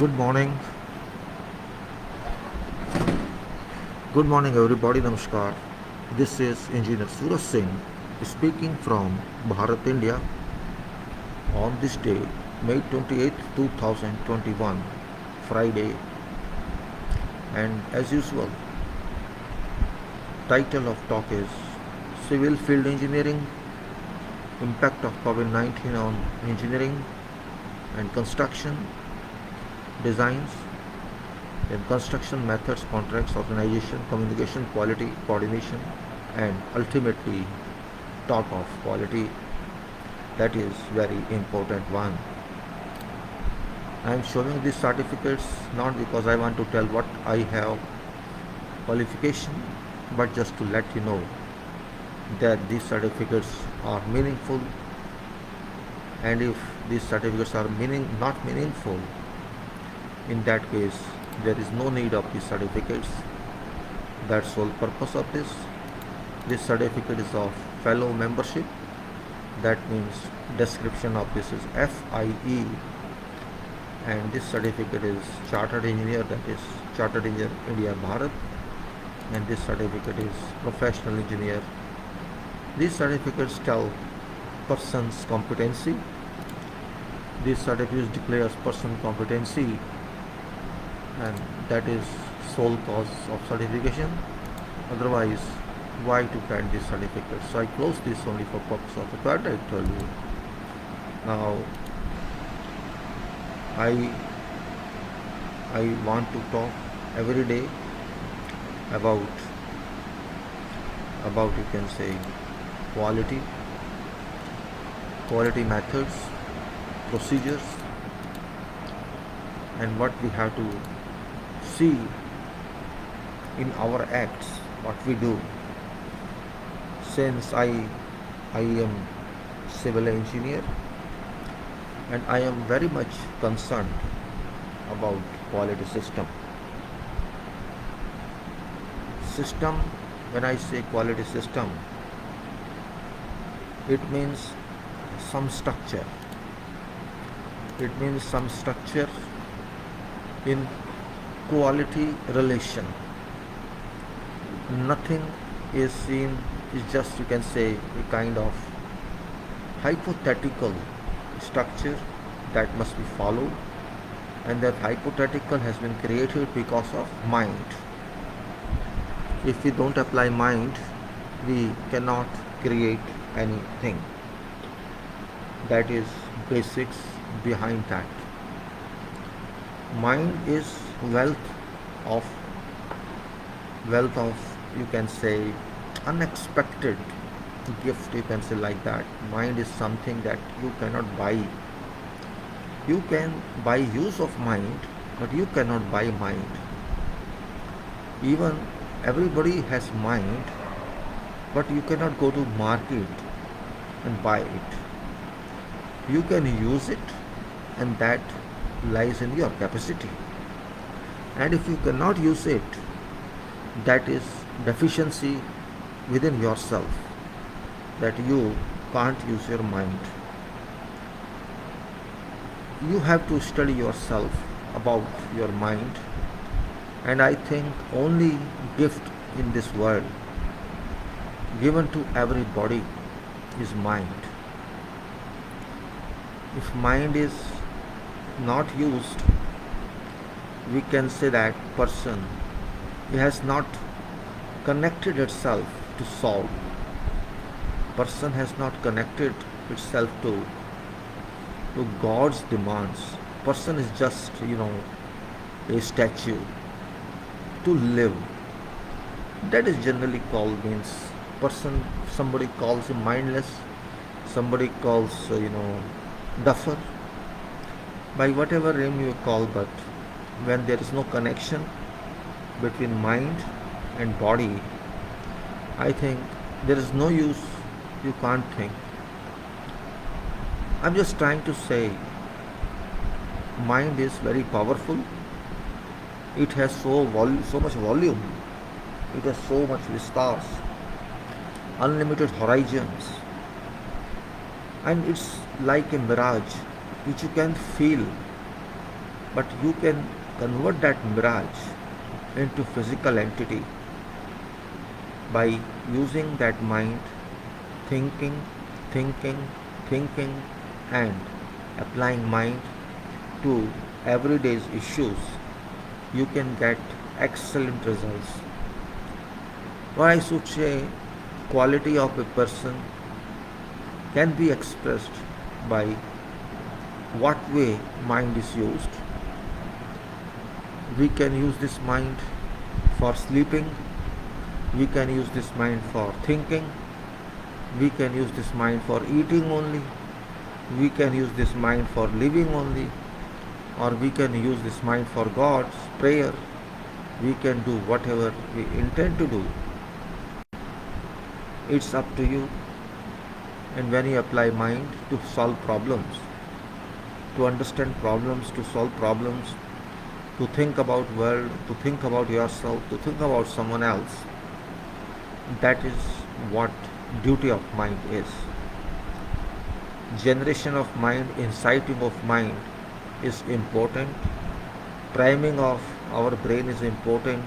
Good morning. Good morning, everybody. Namaskar. This is Engineer Suraj Singh speaking from Bharat, India on this day, May 28th, 2021, Friday. And as usual, title of talk is Civil Field Engineering, Impact of COVID-19 on Engineering and Construction, Designs, then construction methods, contracts, organization, communication, quality, coordination, and ultimately talk of quality. That is very important one. I am showing these certificates not because I want to tell what I have qualification, but just to let you know that these certificates are meaningful, and if these certificates are not meaningful, in that case there is no need of these certificates. That's sole purpose of this. This certificate is of fellow membership. That means description of this is FIE, and this certificate is Chartered Engineer, that is Chartered Engineer India Bharat, and this certificate is Professional Engineer. These certificates tell person's competency. These certificates declares person competency, and that is sole cause of certification. Otherwise, why to grant this certificate? So I close this only for purpose of record, I told you. Now I want to talk every day about you can say quality methods, procedures, and what we have to see in our acts, what we do. Since I am civil engineer, and I am very much concerned about quality system. When I say quality system, it means some structure. It means some structure in quality relation. Nothing is seen, is just, you can say, a kind of hypothetical structure that must be followed, and that hypothetical has been created because of mind. If we don't apply mind, we cannot create anything. That is basics behind that. Mind is wealth of you can say unexpected gift, you can say like that. Mind is something that you cannot buy. You can buy use of mind, but you cannot buy mind. Even everybody has mind, but you cannot go to market and buy it. You can use it, and that lies in your capacity. And if you cannot use it, that is deficiency within yourself, that you can't use your mind. You have to study yourself about your mind, and I think only gift in this world given to everybody is mind. If mind is not used, we can say that person has not connected itself to solve. Person has not connected itself to God's demands. Person is just, a statue to live. That is generally called, means person, somebody calls him mindless, somebody calls, duffer, by whatever name you call, but when there is no connection between mind and body, I think there is no use, you can't think. I'm just trying to say mind is very powerful. It has so much volume, it has so much vistas, unlimited horizons, and it's like a mirage which you can feel but you can convert that mirage into physical entity by using that mind, thinking, thinking, thinking, and applying mind to everyday's issues. You can get excellent results. Or I should say, quality of a person can be expressed by what way mind is used. We can use this mind for sleeping, we can use this mind for thinking, we can use this mind for eating only, we can use this mind for living only, or we can use this mind for God's prayer. We can do whatever we intend to do. It's up to you. And when you apply mind to solve problems, to understand problems, to solve problems, to think about world, to think about yourself, to think about someone else, that is what duty of mind is. Generation of mind, inciting of mind is important. Priming of our brain is important,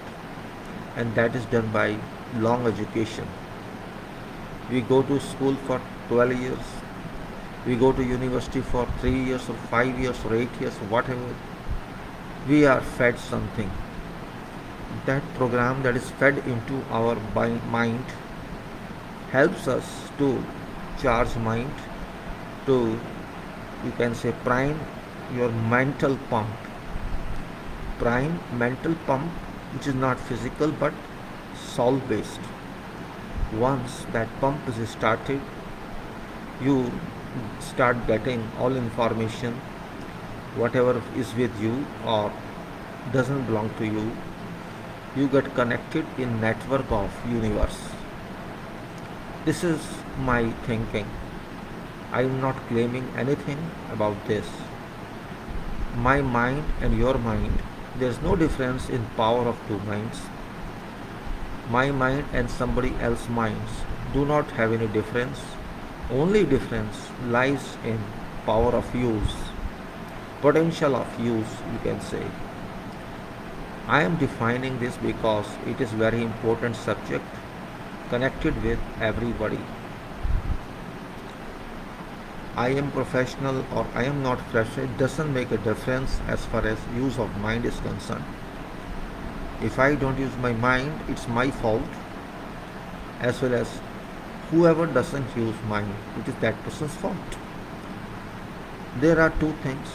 and that is done by long education. We go to school for 12 years, we go to university for 3 years or 5 years or 8 years, whatever. We are fed something. That program that is fed into our mind helps us to charge mind, to, you can say, prime your mental pump. Prime mental pump, which is not physical but soul based. Once that pump is started, you start getting all information, whatever is with you or doesn't belong to you. You get connected in network of universe. This is my thinking. I am not claiming anything about this. My mind and your mind, there is no difference in power of two minds. My mind and somebody else's minds do not have any difference. Only difference lies in power of use, potential of use, you can say. I am defining this because it is very important subject connected with everybody. I am professional or I am not professional, it doesn't make a difference as far as use of mind is concerned. If I don't use my mind, it's my fault, as well as whoever doesn't use mind, it is that person's fault. There are two things,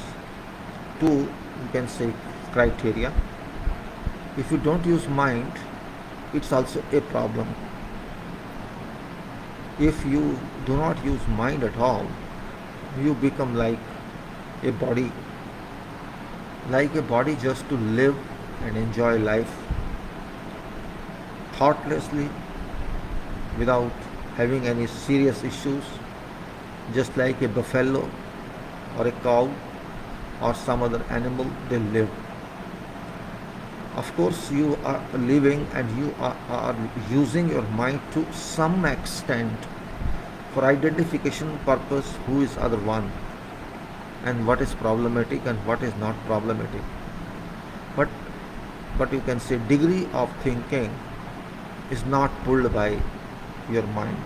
you can say, criteria. If you don't use mind, it's also a problem. If you do not use mind at all, you become like a body just to live and enjoy life thoughtlessly without having any serious issues, just like a buffalo or a cow or some other animal, they live. Of course, you are living and you are using your mind to some extent for identification purpose, who is other one and what is problematic and what is not problematic. But you can say degree of thinking is not pulled by your mind.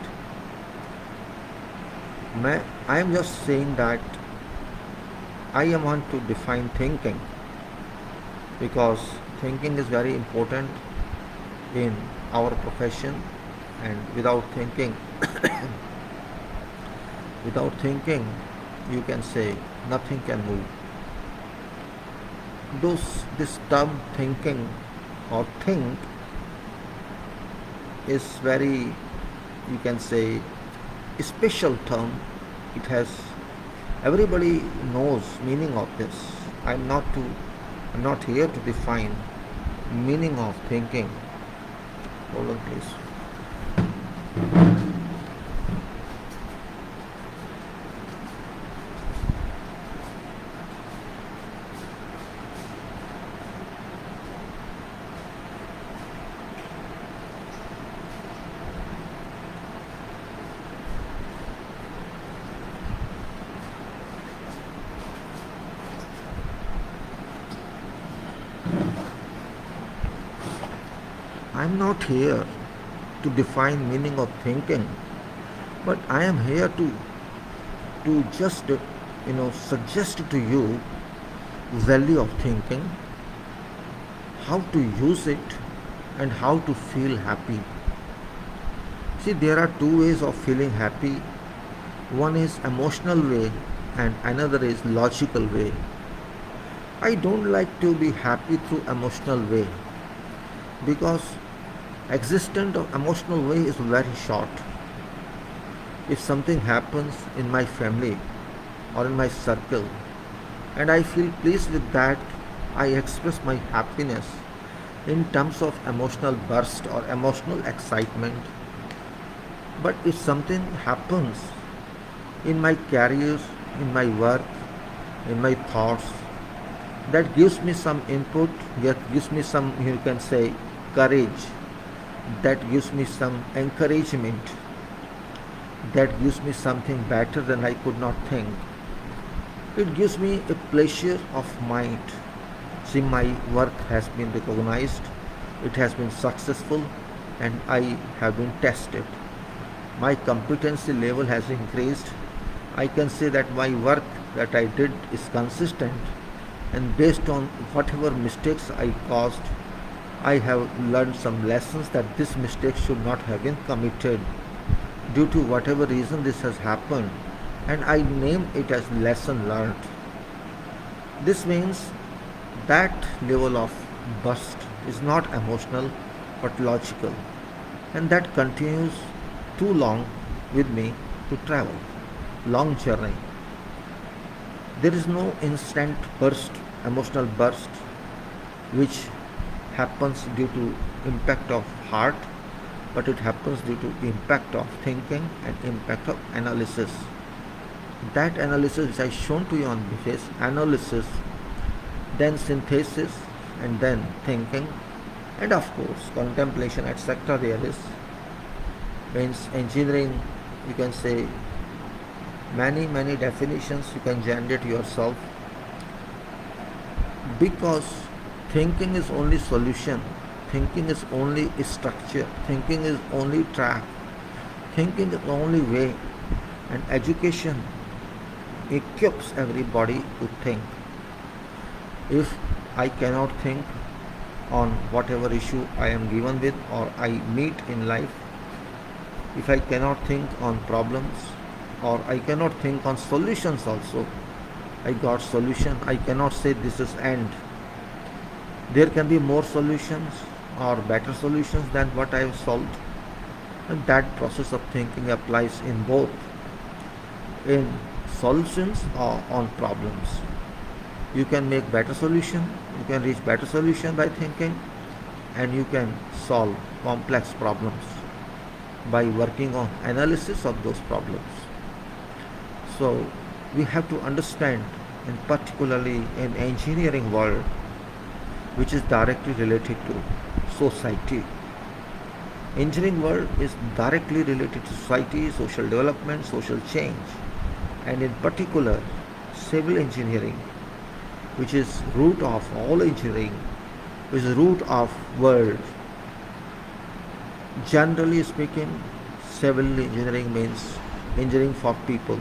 I am just saying that I want to define thinking because thinking is very important in our profession, and without thinking you can say nothing can move. This term thinking or think is very, you can say, a special term. It has, everybody knows meaning of this. I'm not here to define meaning of thinking. Hold on, please. I'm not here to define meaning of thinking, but I am here to just suggest to you value of thinking, how to use it, and how to feel happy. See, there are two ways of feeling happy. One is emotional way and another is logical way. I don't like to be happy through emotional way because existence of emotional way is very short. If something happens in my family or in my circle and I feel pleased with that, I express my happiness in terms of emotional burst or emotional excitement. But if something happens in my career, in my work, in my thoughts, that gives me some input, that gives me some, you can say, courage, that gives me some encouragement, that gives me something better than I could not think. It gives me a pleasure of mind. See, my work has been recognized, it has been successful, and I have been tested. My competency level has increased. I can say that my work that I did is consistent, and based on whatever mistakes I caused, I have learned some lessons that this mistake should not have been committed. Due to whatever reason this has happened, and I name it as lesson learned. This means that level of burst is not emotional but logical, and that continues too long with me to travel. Long journey. There is no instant burst, emotional burst, which happens due to impact of heart, but it happens due to impact of thinking and impact of analysis. That analysis which I shown to you on this analysis, then synthesis, and then thinking, and of course contemplation, etc. There is means engineering. You can say many definitions you can generate yourself, because thinking is only solution, thinking is only structure, thinking is only track, thinking is the only way, and education equips everybody to think. If I cannot think on whatever issue I am given with or I meet in life, if I cannot think on problems or I cannot think on solutions also, I got solution, I cannot say this is end. There can be more solutions or better solutions than what I have solved. And that process of thinking applies in both, in solutions or on problems. You can make better solution, you can reach better solution by thinking, and you can solve complex problems by working on analysis of those problems. So we have to understand, and particularly in engineering world, which is directly related to society. Engineering world is directly related to society, social development, social change, and in particular civil engineering, which is root of all engineering, which is root of world. Generally speaking, civil engineering means engineering for people,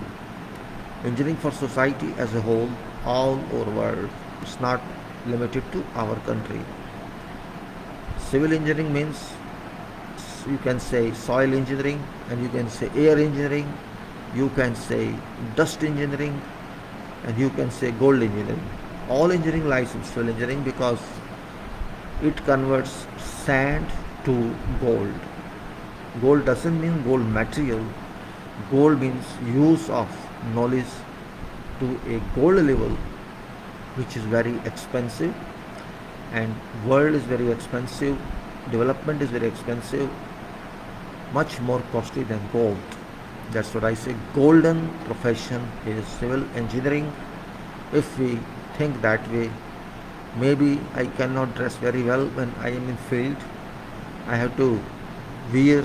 engineering for society as a whole, all over world. It's not limited to our country. Civil engineering means, you can say soil engineering, and you can say air engineering, you can say dust engineering, and you can say gold engineering. All engineering lies in civil engineering because it converts sand to gold. Gold doesn't mean gold material. Gold means use of knowledge to a gold level, which is very expensive, and world is very expensive, development is very expensive, much more costly than gold. That's what I say. Golden profession is civil engineering. If we think that way, maybe I cannot dress very well when I am in field. I have to wear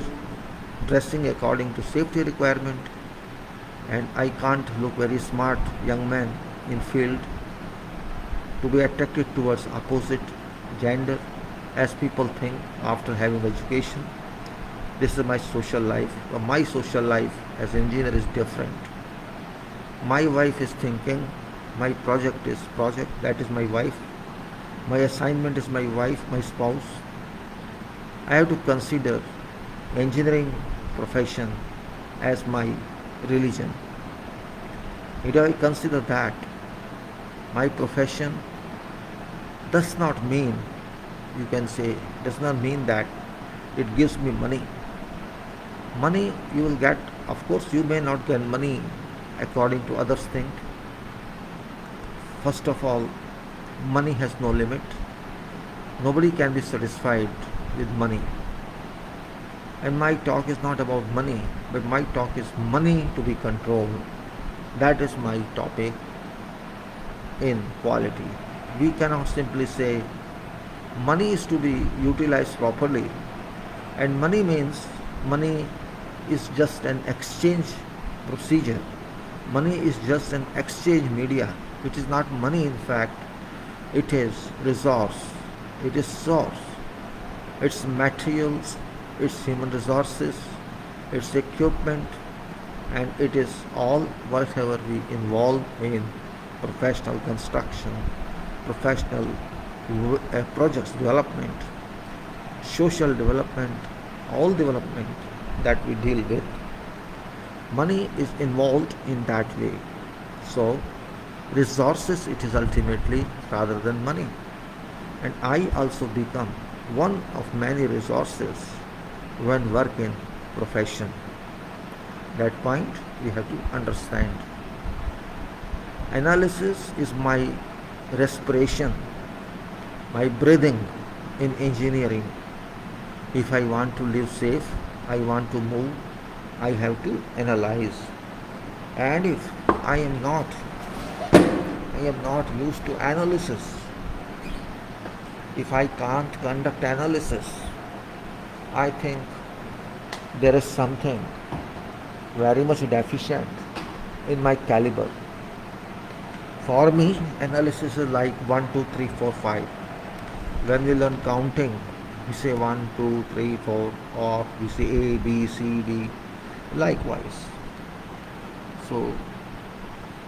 dressing according to safety requirement, and I can't look very smart young man in field to be attracted towards opposite gender. as people think after having education. This is my social life. My social life as an engineer is different. My wife is thinking, my project is project, that is my wife. My assignment is my wife, my spouse. I have to consider engineering profession as my religion. If I consider that my profession does not mean, you can say, does not mean that it gives me money. Money you will get, of course, you may not get money according to others think. First of all, money has no limit. Nobody can be satisfied with money. And my talk is not about money, but my talk is money to be controlled. That is my topic in quality. We cannot simply say money is to be utilized properly, and money means money is just an exchange procedure. Money is just an exchange media. It is not money in fact. It is resource. It is source. It's materials, it's human resources, it's equipment, and it is all whatever we involve in professional construction, professional projects development, social development, all development that we deal with. Money is involved in that way. So, resources it is ultimately rather than money. And I also become one of many resources when work in profession. That point we have to understand. Analysis is my respiration, my breathing in engineering. If I want to live safe, I want to move, I have to analyze. And if I am not used to analysis, if I can't conduct analysis, I think there is something very much deficient in my caliber. For me, analysis is like 1, 2, 3, 4, 5. When we learn counting, we say 1, 2, 3, 4, or we say A, B, C, D, likewise. So,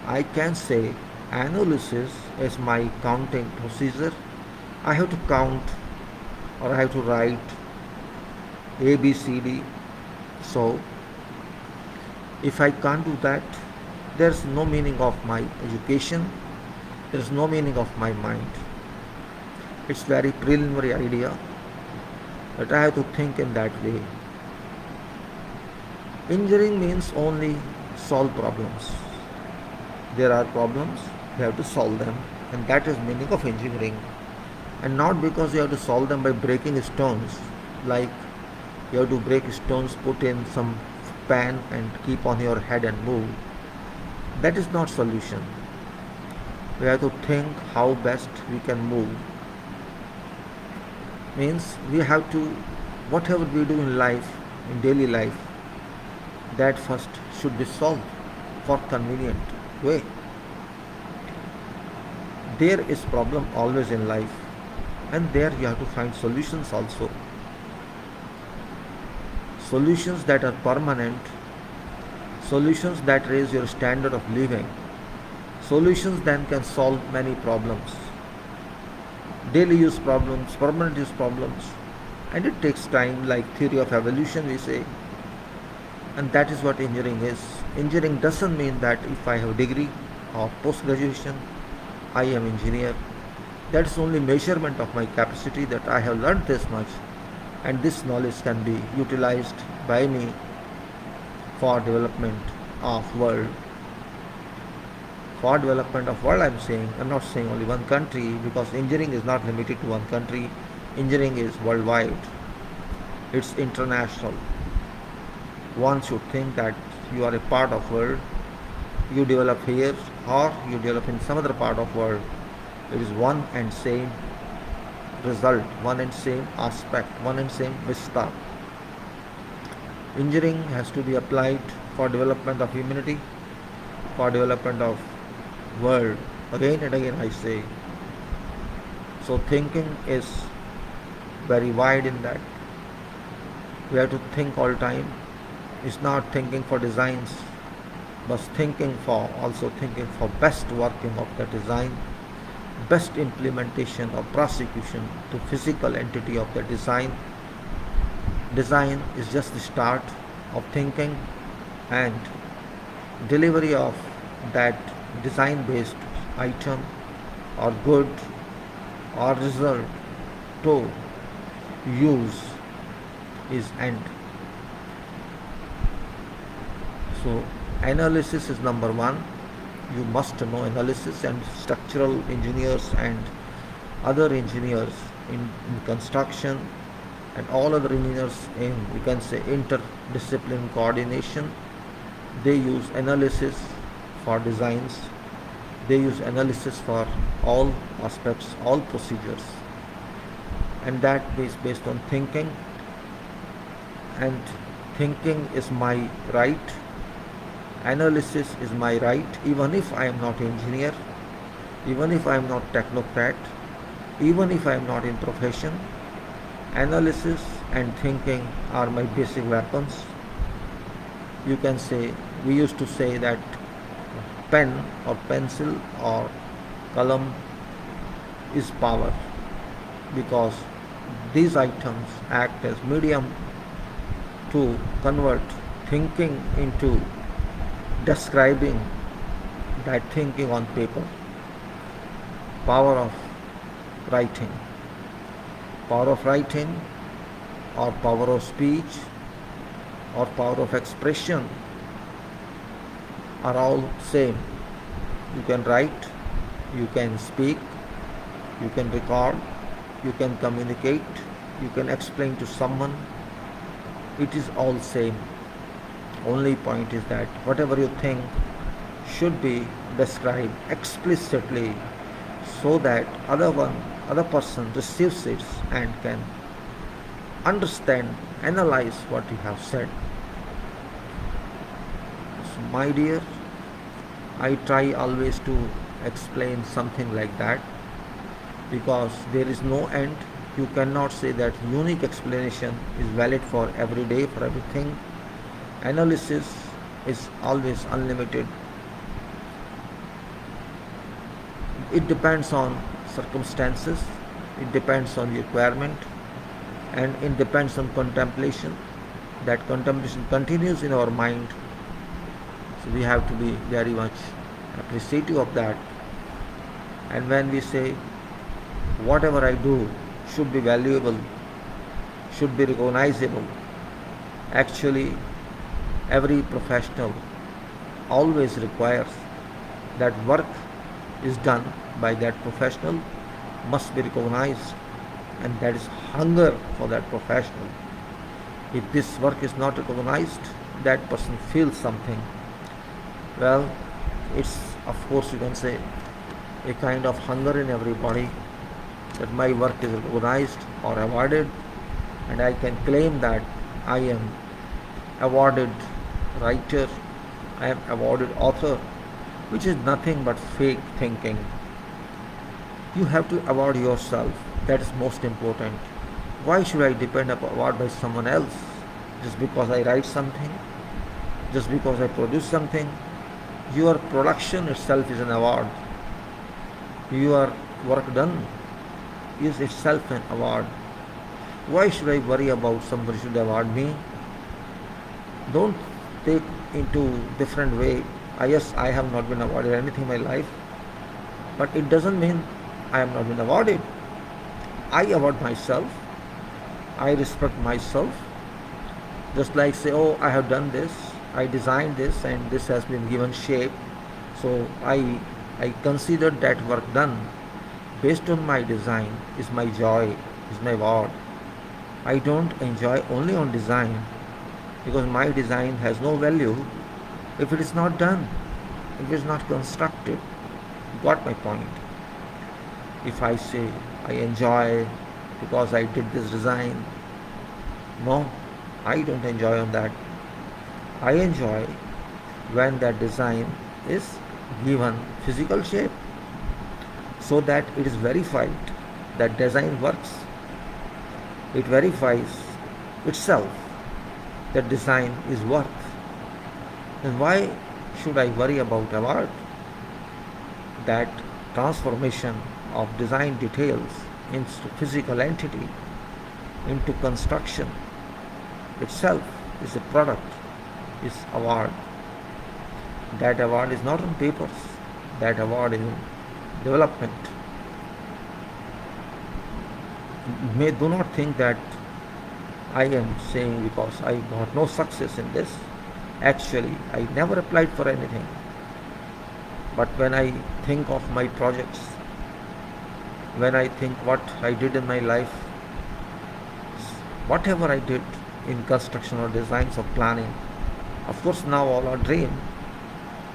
I can say analysis is my counting procedure. I have to count or I have to write A, B, C, D. So, if I can't do that, there's no meaning of my education, there's no meaning of my mind. It's very preliminary idea, but I have to think in that way. Engineering means only solve problems. There are problems, you have to solve them, and that is meaning of engineering. And not because you have to solve them by breaking stones, like you have to break stones, put in some pan and keep on your head and move. That is not solution. We have to think how best we can move. Means we have to, whatever we do in life, in daily life, that first should be solved for convenient way. There is problem always in life, and there you have to find solutions also. Solutions that are permanent, solutions that raise your standard of living, solutions that can solve many problems. Daily use problems, permanent use problems, and it takes time, like theory of evolution we say. And that is what engineering is. Engineering doesn't mean that if I have a degree or post-graduation, I am engineer. That's only measurement of my capacity, that I have learned this much and this knowledge can be utilized by me for development of world. For development of world I'm not saying only one country, because engineering is not limited to one country. Engineering is worldwide. It's international. One should think that you are a part of world. You develop here or you develop in some other part of world. It is one and same result, one and same aspect, one and same vista. Engineering has to be applied for development of humanity, for development of world. Again and again I say. So thinking is very wide in that. We have to think all time. It's not thinking for designs, but also thinking for best working of the design, best implementation or prosecution to physical entity of the design. Design is just the start of thinking, and delivery of that design based item or good or result to use is end. So analysis is number one. You must know analysis, and structural engineers and other engineers in construction and all other engineers in, we can say, interdisciplinary coordination, they use analysis for designs. They use analysis for all aspects, all procedures, and that is based on thinking. And thinking is my right, analysis is my right, even if I am not engineer, even if I am not technocrat, even if I am not in profession. Analysis and thinking are my basic weapons. You can say, we used to say that pen or pencil or column is power, because these items act as medium to convert thinking into describing that thinking on paper. Power of writing. Power of writing or power of speech or power of expression are all same. You can write, you can speak, you can record, you can communicate, you can explain to someone. It is all same. Only point is that whatever you think should be described explicitly, so that other person receives it and can understand, analyze what you have said. So my dear, I try always to explain something like that, because there is no end. You cannot say that unique explanation is valid for every day, for everything. Analysis is always unlimited. It depends on circumstances, it depends on the requirement, and it depends on contemplation. That contemplation continues in our mind. So we have to be very much appreciative of that. And when we say whatever I do should be valuable, should be recognizable, actually every professional always requires that work is done by that professional must be recognized, and that is hunger for that professional. If this work is not recognized, that person feels something. Well, it's, of course, you can say, a kind of hunger in everybody, that my work is recognized or awarded, and I can claim that I am awarded writer, I am awarded author, which is nothing but fake thinking. You have to award yourself. That is most important. Why should I depend upon award by someone else? Just because I write something, just because I produce something. Your production itself is an award. Your work done is itself an award. Why should I worry about somebody should award me? Don't take into different way. Yes, I have not been awarded anything in my life, but it doesn't mean I have not been awarded. I award myself. I respect myself. Just like say, oh, I have done this, I designed this, and this has been given shape. So I consider that work done based on my design is my joy, is my award. I don't enjoy only on design, because my design has no value if it is not done, if it is not constructed. You got my point? If I say I enjoy because I did this design, no, I don't enjoy on that. I enjoy when that design is given physical shape, so that it is verified that design works. It verifies itself that design is worth. Then why should I worry about award? That transformation of design details into physical entity, into construction itself is a product, is award. That award is not on papers. That award is in development. Do not think that I am saying because I got no success in this. Actually, I never applied for anything. But when I think of my projects, when I think what I did in my life, whatever I did in construction or designs or planning, of course now all are dream,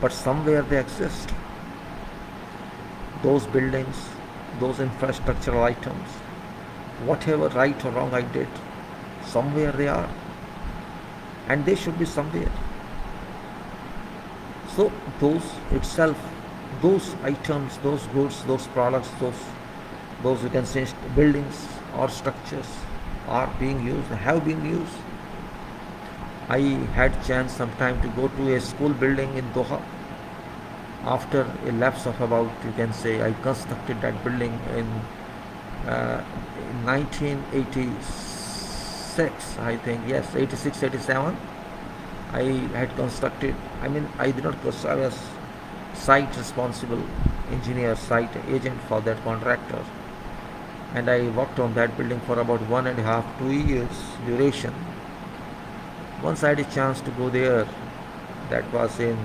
but somewhere they exist. Those buildings, those infrastructural items, whatever right or wrong I did, somewhere they are, and they should be somewhere. So those itself, those items, those goods, those products, those you can say buildings or structures are being used, have been used. I had chance sometime to go to a school building in Doha. After a lapse of about, you can say, I constructed that building in 1986, I think, yes, 86, 87. I had constructed, I did not construct, I was site responsible engineer, site agent for that contractor. And I worked on that building for about 1.5, 2 years duration. Once I had a chance to go there, that was in,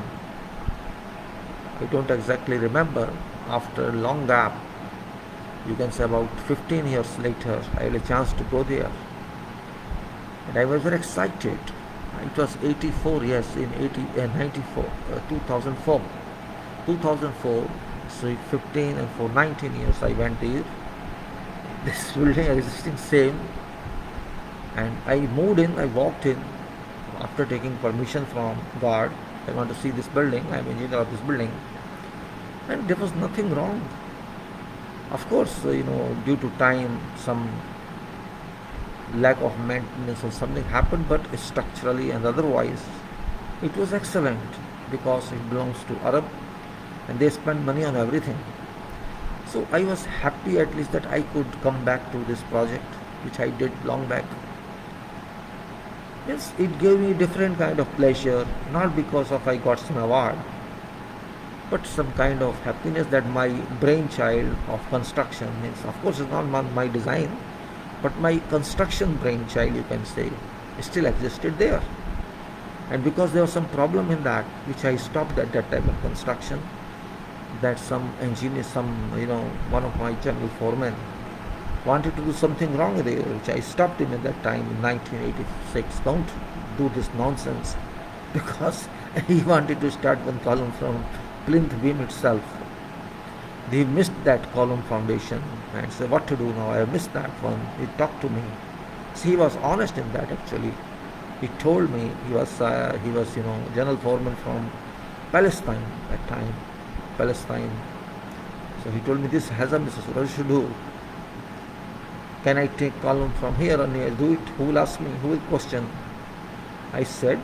I don't exactly remember, after a long gap, you can say about 15 years later, I had a chance to go there. And I was very excited. It was 84, yes, in 94, 2004. 2004, so 15 and for 19 years I went there. This building existing same. And I moved in, I walked in after taking permission from guard. I want to see this building, I'm engineer of this building. And there was nothing wrong. Of course, due to time, some lack of maintenance or something happened, but structurally and otherwise, it was excellent because it belongs to Arab and they spend money on everything. So I was happy at least that I could come back to this project, which I did long back. Yes, it gave me different kind of pleasure, not because of I got some award, but some kind of happiness that my brainchild of construction means, of course, it's not my design, but my construction brainchild, you can say, still existed there. And because there was some problem in that, which I stopped at that time of construction, that some engineer, one of my general foremen wanted to do something wrong there, which I stopped him at that time in 1986. Don't do this nonsense, because he wanted to start one column from plinth beam itself. They missed that column foundation and said, what to do now? I have missed that one. He talked to me. So he was honest in that actually. He told me he was general foreman from Palestine at that time. Palestine. So he told me this hazard, Mrs. What should do? Can I take column from here and here? Do it? Who will ask me? Who will question? I said,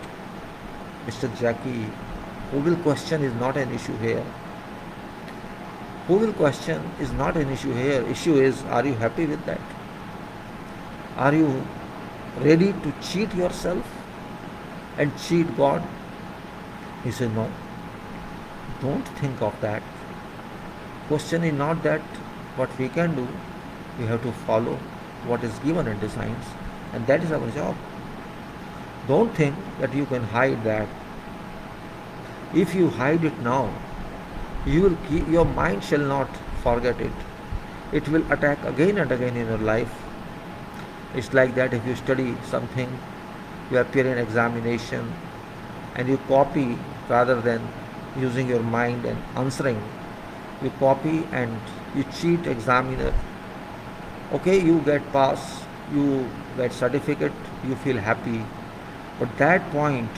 Mr. Jackie, who will question is not an issue here. Who will question is not an issue here. Issue is, are you happy with that? Are you ready to cheat yourself and cheat God? He said, no. Don't think of that. Question is not that what we can do. We have to follow what is given in designs, and that is our job. Don't think that you can hide that. If you hide it now, your mind shall not forget it. It will attack again and again in your life. It's like that if you study something, you appear in examination and you copy rather than using your mind and answering. You copy and you cheat examiner. Okay, you get pass, you get certificate, you feel happy. But that point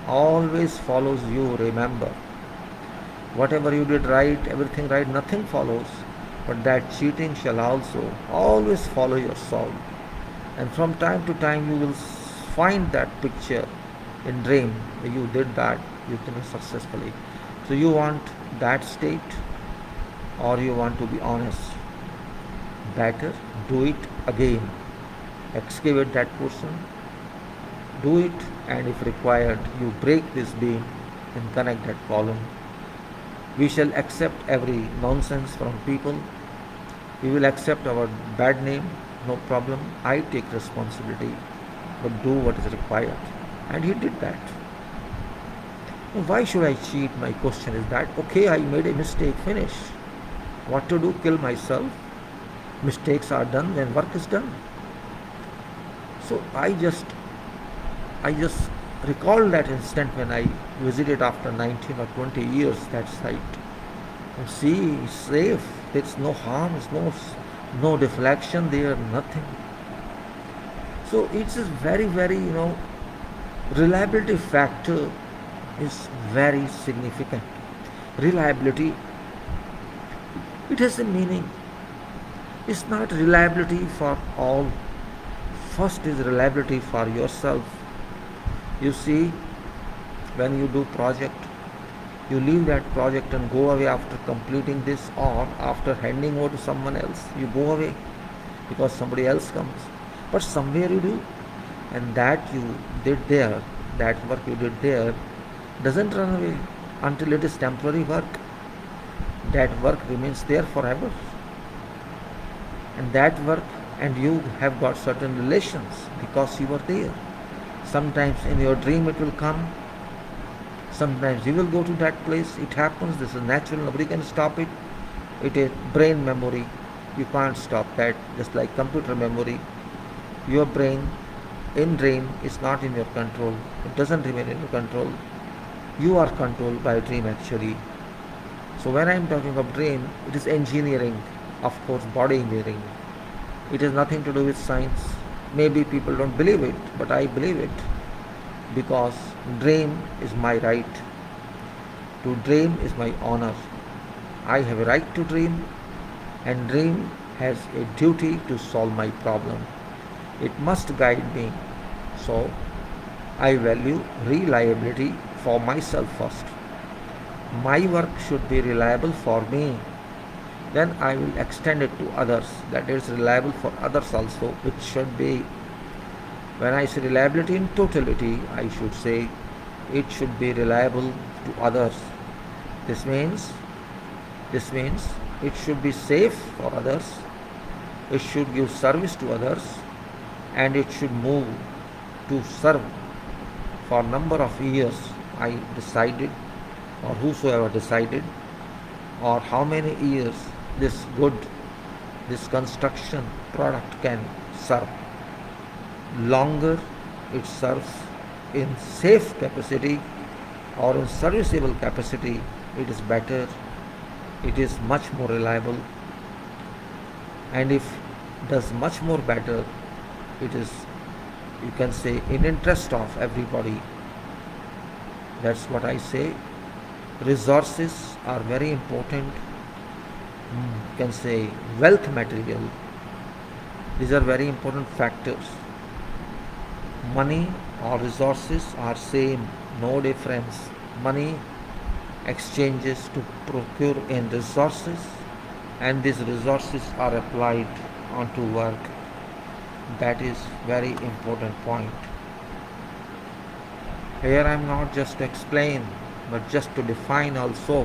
always follows you, remember. Whatever you did right, everything right, nothing follows. But that cheating shall also always follow your soul. And from time to time you will find that picture in dream. You did that, you finished successfully. So you want that state, or you want to be honest? Better do it again. Excavate that portion, do it, and if required, you break this beam and connect that column. We shall accept every nonsense from people. We will accept our bad name, no problem. I take responsibility, but do what is required. And he did that. Why should I cheat? My question is that, okay, I made a mistake, finish. What to do? Kill myself? Mistakes are done when work is done. So I just recall that instant when I visited after 19 or 20 years that site. And see, it's safe. There's no harm, no deflection there, nothing. So it's a very, very, reliability factor is very significant. Reliability, it has a meaning. It's not reliability for all. First is reliability for yourself. You see, when you do project, you leave that project and go away after completing this, or after handing over to someone else, you go away because somebody else comes. But somewhere you do, and that you did there, that work you did there, doesn't run away until it is temporary work. That work remains there forever. And that work and you have got certain relations because you were there. Sometimes in your dream it will come. Sometimes you will go to that place. It happens. This is natural. Nobody can stop it. It is brain memory. You can't stop that. Just like computer memory. Your brain in dream is not in your control. It doesn't remain in your control. You are controlled by dream actually. So when I am talking of dream, it is engineering. Of course, body engineering. It has nothing to do with science. Maybe people don't believe it, but I believe it. Because dream is my right. To dream is my honor. I have a right to dream, and dream has a duty to solve my problem. It must guide me. So I value reliability for myself first. My work should be reliable for me. Then I will extend it to others, that it is reliable for others also. It should be, when I say reliability in totality, I should say it should be reliable to others. This means it should be safe for others, it should give service to others, and it should move to serve for number of years. I decided, or whosoever decided, or how many years this construction product can serve. Longer it serves in safe capacity or in serviceable capacity, it is better, it is much more reliable, and if does much more better, it is, you can say, in interest of everybody. That's what I say. Resources are very important. You can say wealth material. These are very important factors. Money or resources are same, no difference. Money exchanges to procure in resources, and these resources are applied onto work. That is very important point. Here I am not just to explain, but just to define also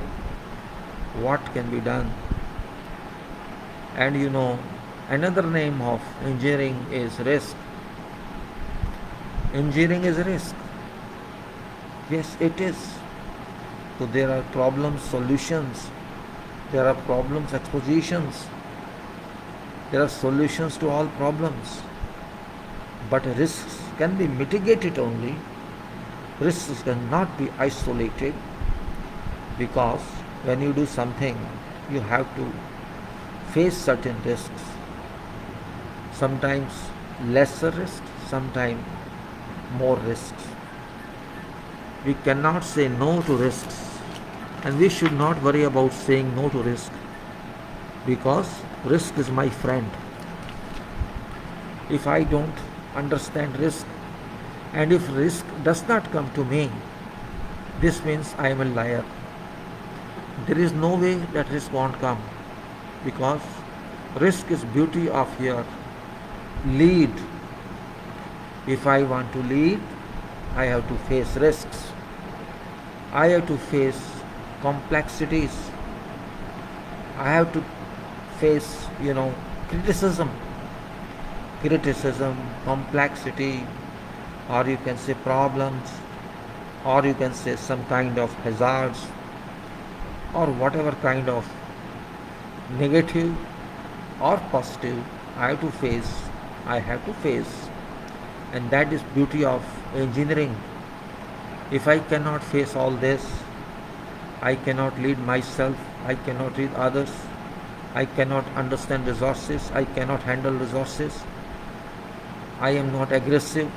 what can be done. And another name of engineering is risk. Engineering is risk. Yes, it is. So there are problems, solutions. There are problems, expositions. There are solutions to all problems. But risks can be mitigated only. Risks cannot be isolated, because when you do something, you have to face certain risks. Sometimes lesser risks, sometimes more risks. We cannot say no to risks, and we should not worry about saying no to risk, because risk is my friend. if I don't understand risk, and if risk does not come to me, this means I am a liar. There is no way that risk won't come, because risk is beauty of your lead. If I want to lead, I have to face risks. I have to face complexities. I have to face, criticism, complexity, or you can say problems, or you can say some kind of hazards, or whatever kind of negative or positive I have to face. And that is beauty of engineering. If I cannot face all this, I cannot lead myself, I cannot lead others, I cannot understand resources, I cannot handle resources, I am not aggressive,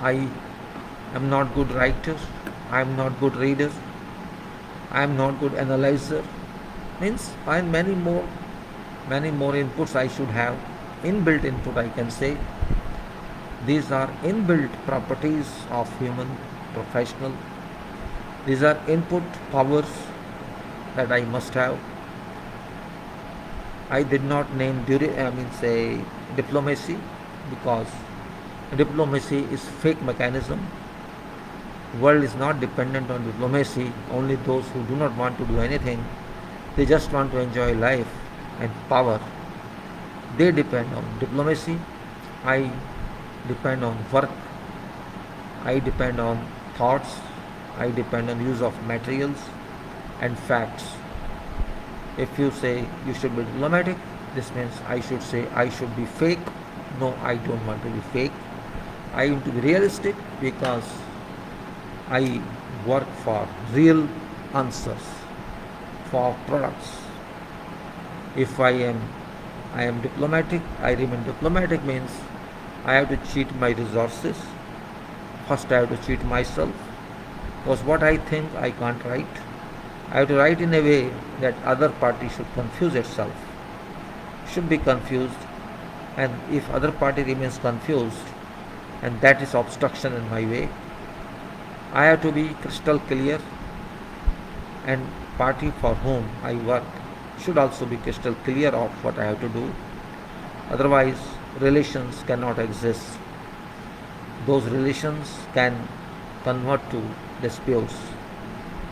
I am not good writer, I am not good reader, I am not good analyzer. Means I many more inputs I should have. Inbuilt input, I can say. These are inbuilt properties of human professional. These are input powers that I must have. I did not name diplomacy, because diplomacy is fake mechanism. World is not dependent on diplomacy. Only those who do not want to do anything, they just want to enjoy life and power, they depend on diplomacy. I depend on work, I depend on thoughts, I depend on use of materials and facts. If you say you should be diplomatic, this means I should say I should be fake. No, I don't want to be fake. I want to be realistic, because I work for real answers, for products. If I am diplomatic, I remain diplomatic means I have to cheat my resources. First I have to cheat myself, because what I think I can't write. I have to write in a way that other party should confuse itself, should be confused, and if other party remains confused, and that is obstruction in my way, I have to be crystal clear, and party for whom I work should also be crystal clear of what I have to do. Otherwise, relations cannot exist. Those relations can convert to disputes,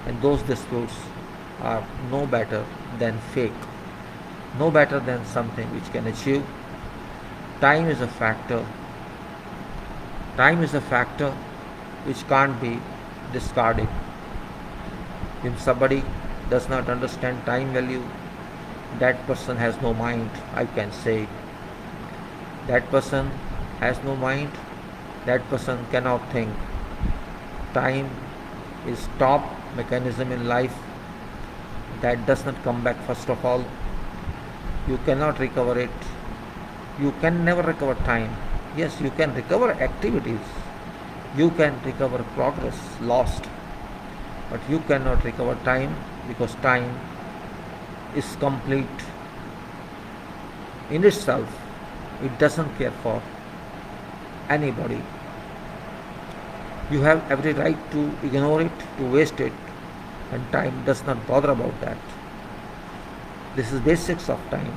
and those disputes are no better than fake, no better than something which can achieve. Time is a factor. Time is a factor which can't be discarded. If somebody does not understand time value, that person has no mind, I can say. That person has no mind, that person cannot think. Time is top mechanism in life that does not come back. First of all, you cannot recover it. You can never recover time. Yes, you can recover activities, you can recover progress lost, but you cannot recover time, because time is complete in itself. It doesn't care for anybody. You have every right to ignore it, to waste it, and time does not bother about that. This is basics of time.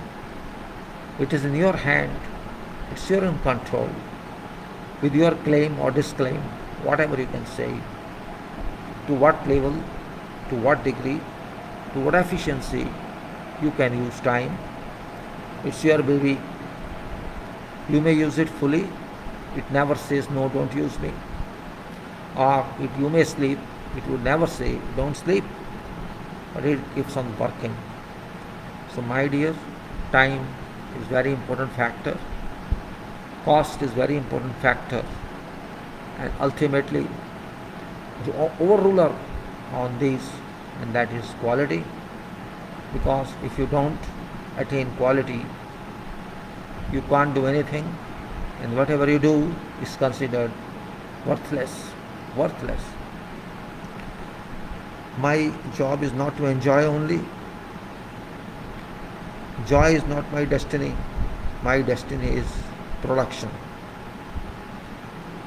It is in your hand, it's your own control. With your claim or disclaim, whatever you can say, to what level, to what degree, to what efficiency you can use time. It's your baby. You may use it fully. It never says no, don't use me. Or you may sleep. It would never say don't sleep, but it keeps on working. So my dear, time is very important factor. Cost is very important factor. And ultimately, the overruler on these, and that is quality. Because if you don't attain quality, you can't do anything, and whatever you do is considered worthless. My job is not to enjoy only. Joy is not my destiny. My destiny is production.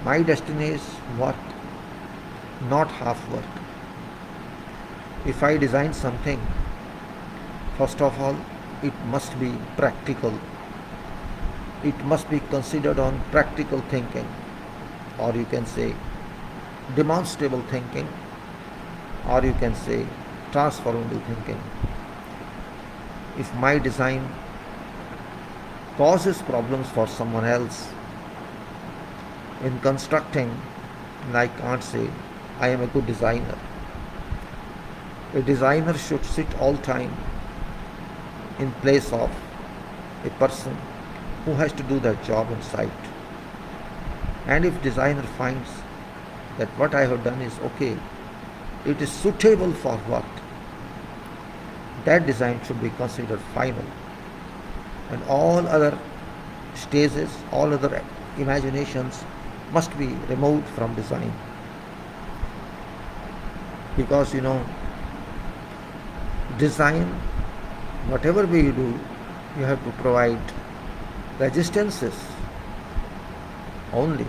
My destiny is work, not half work. If I design something, first of all, it must be practical. It must be considered on practical thinking, or you can say demonstrable thinking, or you can say transformative thinking. If my design causes problems for someone else in constructing, I can't say I am a good designer. A designer should sit all time in place of a person who has to do that job on site. And if designer finds that what I have done is okay, it is suitable for work, that design should be considered final. And all other stages, all other imaginations must be removed from design. Because design, whatever way you do, you have to provide resistances only.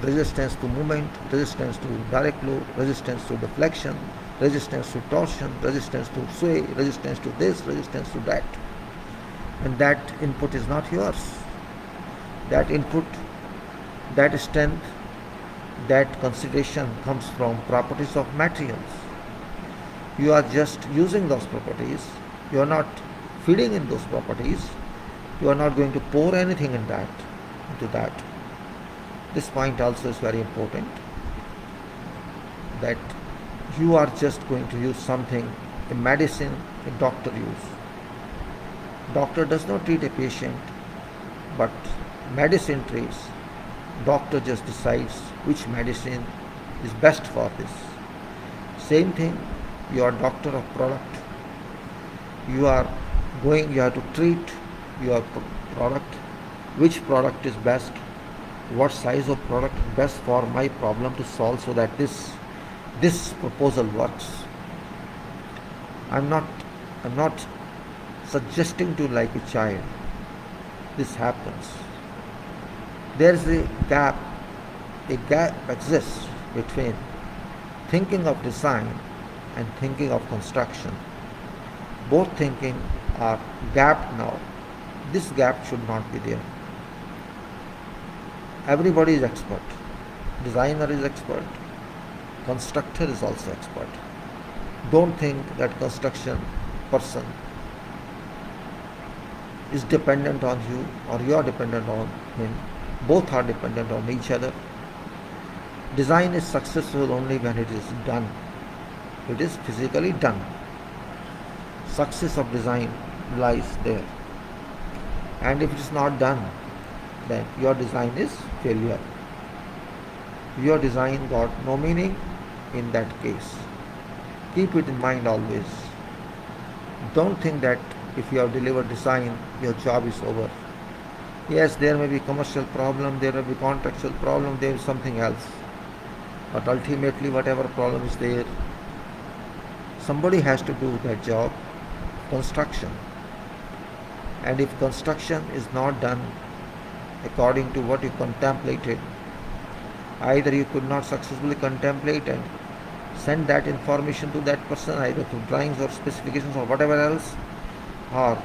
Resistance to movement, resistance to direct load, resistance to deflection, resistance to torsion, resistance to sway, resistance to this, resistance to that. And that input is not yours. That input, that strength, that consideration comes from properties of materials. You are just using those properties. You are not feeding in those properties. You are not going to pour anything into that. This point also is very important, that you are just going to use something, a medicine a doctor use. Doctor does not treat a patient, but medicine treats. Doctor just decides which medicine is best for this. Same thing, you are doctor of product. You have to treat your product, which product is best, what size of product is best for my problem to solve, so that this proposal works. I'm not suggesting to like a child. This happens. There is a gap exists between thinking of design and thinking of construction. Both thinking are gapped now. This gap should not be there. Everybody is expert. Designer is expert. Constructor is also expert. Don't think that construction person is dependent on you or you are dependent on him. Both are dependent on each other. Design is successful only when it is done. It is physically done. Success of design lies there. And if it is not done, then your design is failure. Your design got no meaning in that case. Keep it in mind always. Don't think that if you have delivered design, your job is over. Yes, there may be commercial problem, there may be contractual problem, there is something else. But ultimately, whatever problem is there, somebody has to do that job, construction. And if construction is not done according to what you contemplated, either you could not successfully contemplate and send that information to that person, either through drawings or specifications or whatever else, or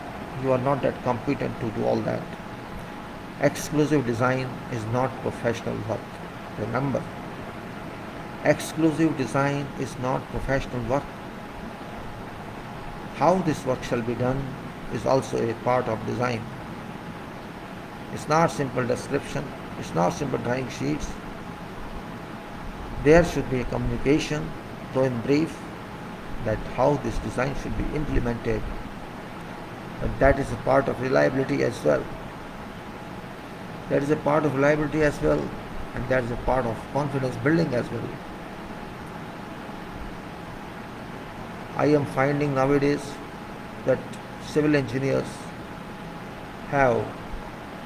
you are not that competent to do all that. Exclusive design is not professional work. Remember, exclusive design is not professional work. How this work shall be done is also a part of design. It's not simple description, it's not simple drawing sheets. There should be a communication, though in brief, that how this design should be implemented. But that is a part of reliability as well. That is a part of reliability as well, and that is a part of confidence building as well. I am finding nowadays that civil engineers have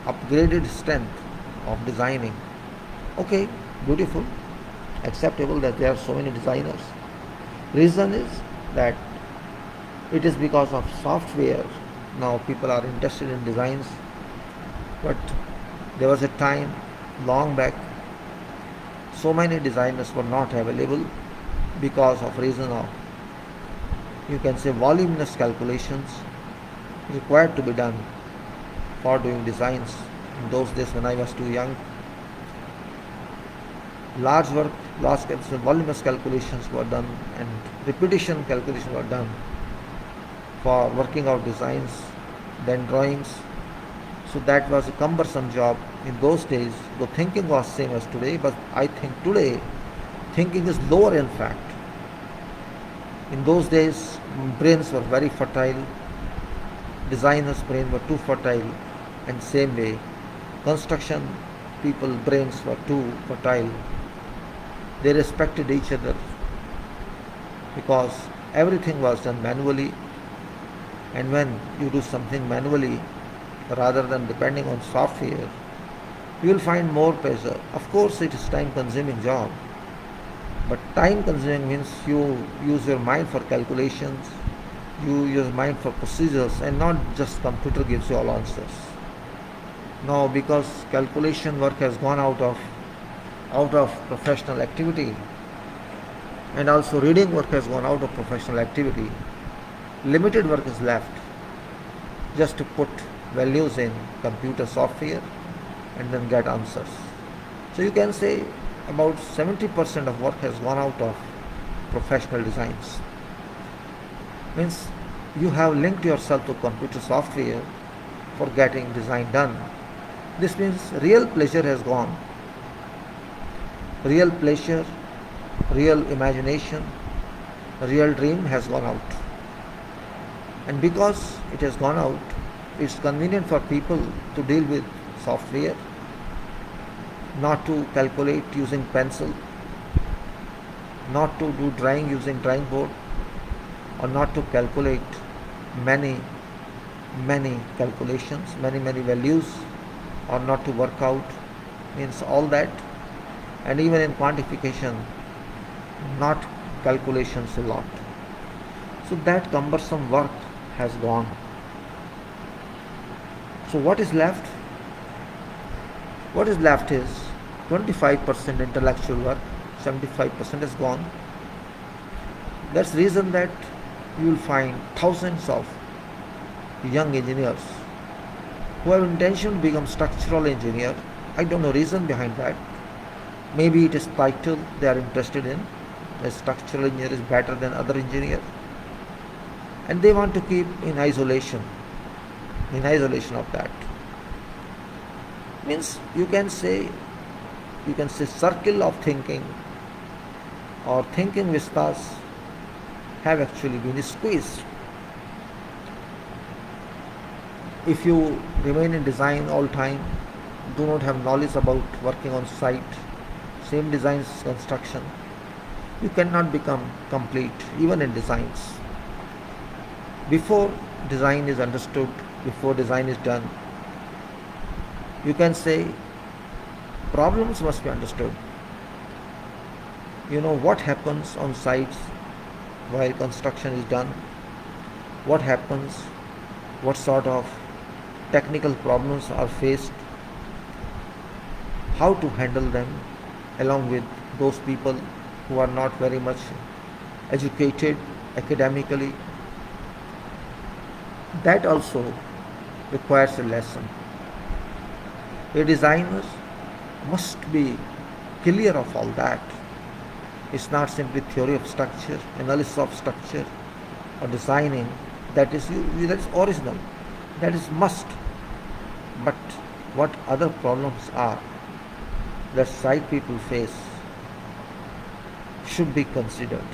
upgraded strength of designing. Okay, beautiful, acceptable that there are so many designers. Reason is that it is because of software. Now people are interested in designs, but There was a time long back so many designers were not available because of reason of, you can say, voluminous calculations required to be done for doing designs. In those days when I was too young, large work, voluminous calculations were done and repetition calculations were done for working out designs, then drawings. So that was a cumbersome job in those days. The thinking was same as today, but I think today thinking is lower in fact. In those days brains were very fertile, designers' brains were too fertile, and same way construction people brains were too fertile. They respected each other because everything was done manually, and when you do something manually rather than depending on software, you will find more pressure. Of course it is time consuming job, but time consuming means you use your mind for calculations, you use mind for procedures, and not just computer gives you all answers. Now because calculation work has gone out of professional activity, and also reading work has gone out of professional activity, limited work is left just to put values in computer software and then get answers. So you can say about 70% of work has gone out of professional designs. Means you have linked yourself to computer software for getting design done. This means real pleasure has gone. Real pleasure, real imagination, real dream has gone out. And because it has gone out, it's convenient for people to deal with software, not to calculate using pencil, not to do drawing using drawing board, or not to calculate many calculations, many values, or not to work out, means all that. And even in quantification, not calculations a lot. So that cumbersome work has gone. So what is left? What is left is 25% intellectual work, 75% is gone. That's the reason that you will find thousands of young engineers who have intention to become structural engineer. I don't know reason behind that. Maybe it is title they are interested in. A structural engineer is better than other engineer, and they want to keep in isolation of that. Means you can say circle of thinking or thinking vistas have actually been squeezed. If you remain in design all time, do not have knowledge about working on site, same designs construction, you cannot become complete even in designs. Before design is understood, before design is done, you can say problems must be understood. You know what happens on sites while construction is done, what happens, what sort of technical problems are faced, how to handle them, along with those people who are not very much educated academically. That also requires a lesson. A designer must be clear of all that. It's not simply theory of structure, analysis of structure, or designing that is original, that is must. But what other problems are that site people face should be considered.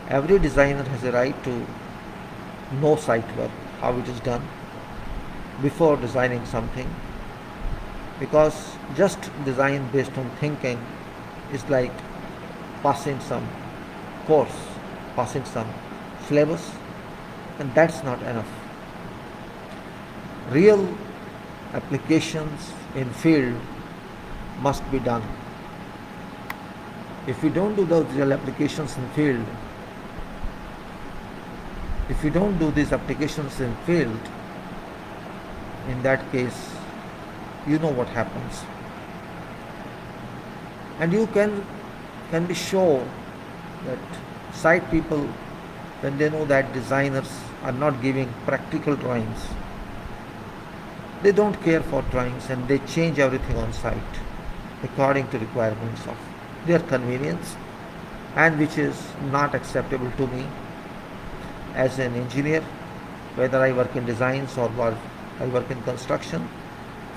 Every designer has a right to know site work, how it is done, before designing something, because just design based on thinking is like passing some course, passing some syllabus, and that's not enough. Real applications in field must be done. If we don't do those real applications in field, if we don't do these applications in field, in that case you know what happens. And you can be sure that site people, when they know that designers are not giving practical drawings, they don't care for drawings and they change everything on site according to requirements of their convenience, and which is not acceptable to me as an engineer, whether I work in designs or I work in construction.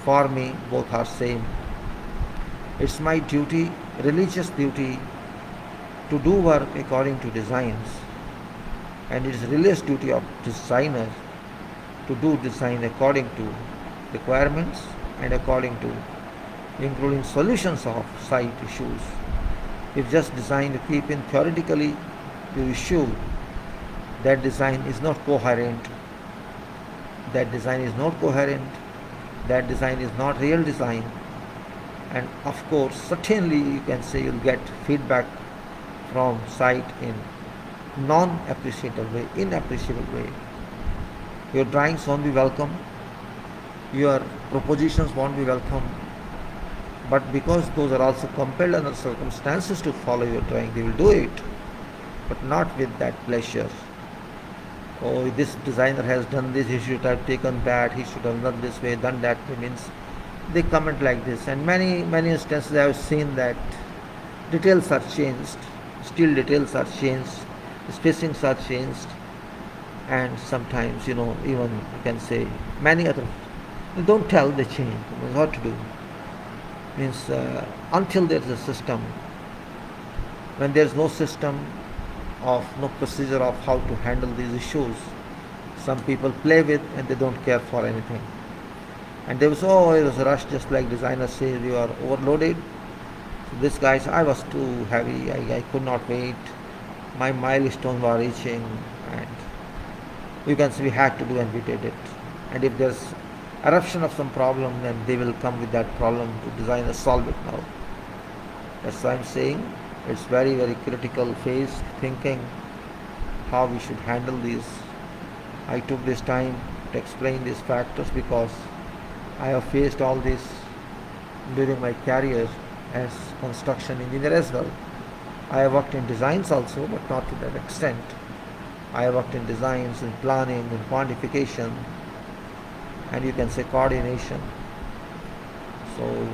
For me, both are same. It's my duty, religious duty, to do work according to designs, and it is religious duty of designer to do design according to requirements and according to including solutions of site issues. If just design you keep in theoretically your issue, that design is not coherent. That design is not coherent. That design is not real design. And of course, certainly you can say you'll get feedback from site in non-appreciable way, inappreciable way. Your drawings won't be welcome. Your propositions won't be welcome. But because those are also compelled under circumstances to follow your drawing, they will do it, but not with that pleasure. Oh, this designer has done this, he should have taken that, he should have done this way, done that way, means they comment like this. And many instances I have seen that details are changed, still details are changed, spacings are changed, and sometimes, even you can say many other, they don't tell, they change, what to do. Means until there is a system, when there is no system of no procedure of how to handle these issues, some people play with and they don't care for anything. And they will say, oh, it was rushed, just like designers say, you are overloaded. So this guy said, I was too heavy, I could not wait, my milestone were reaching, and you can see we had to do and we did it. And if there's eruption of some problem, then they will come with that problem to designers solve it now. That's why I'm saying it's very, very critical phase, thinking how we should handle these. I took this time to explain these factors because I have faced all this during my career as construction engineer as well. I have worked in designs also, but not to that extent. I have worked in designs, in planning, in quantification, and you can say coordination. So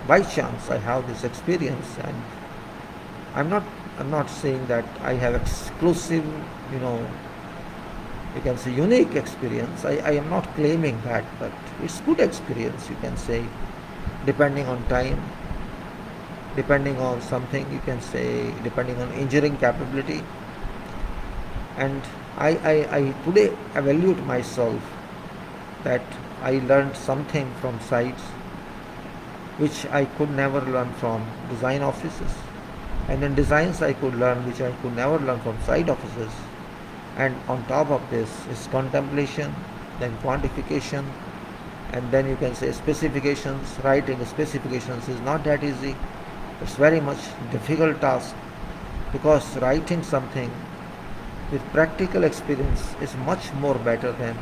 by chance I have this experience, and I'm not saying that I have exclusive, you can say unique experience. I am not claiming that, but it's good experience, you can say, depending on time, depending on something, you can say, depending on engineering capability. And I today evaluate myself that I learned something from sites which I could never learn from design offices, and in designs I could learn which I could never learn from site offices. And on top of this is contemplation, then quantification, and then you can say specifications. Writing specifications is not that easy. It's very much difficult task, because writing something with practical experience is much more better than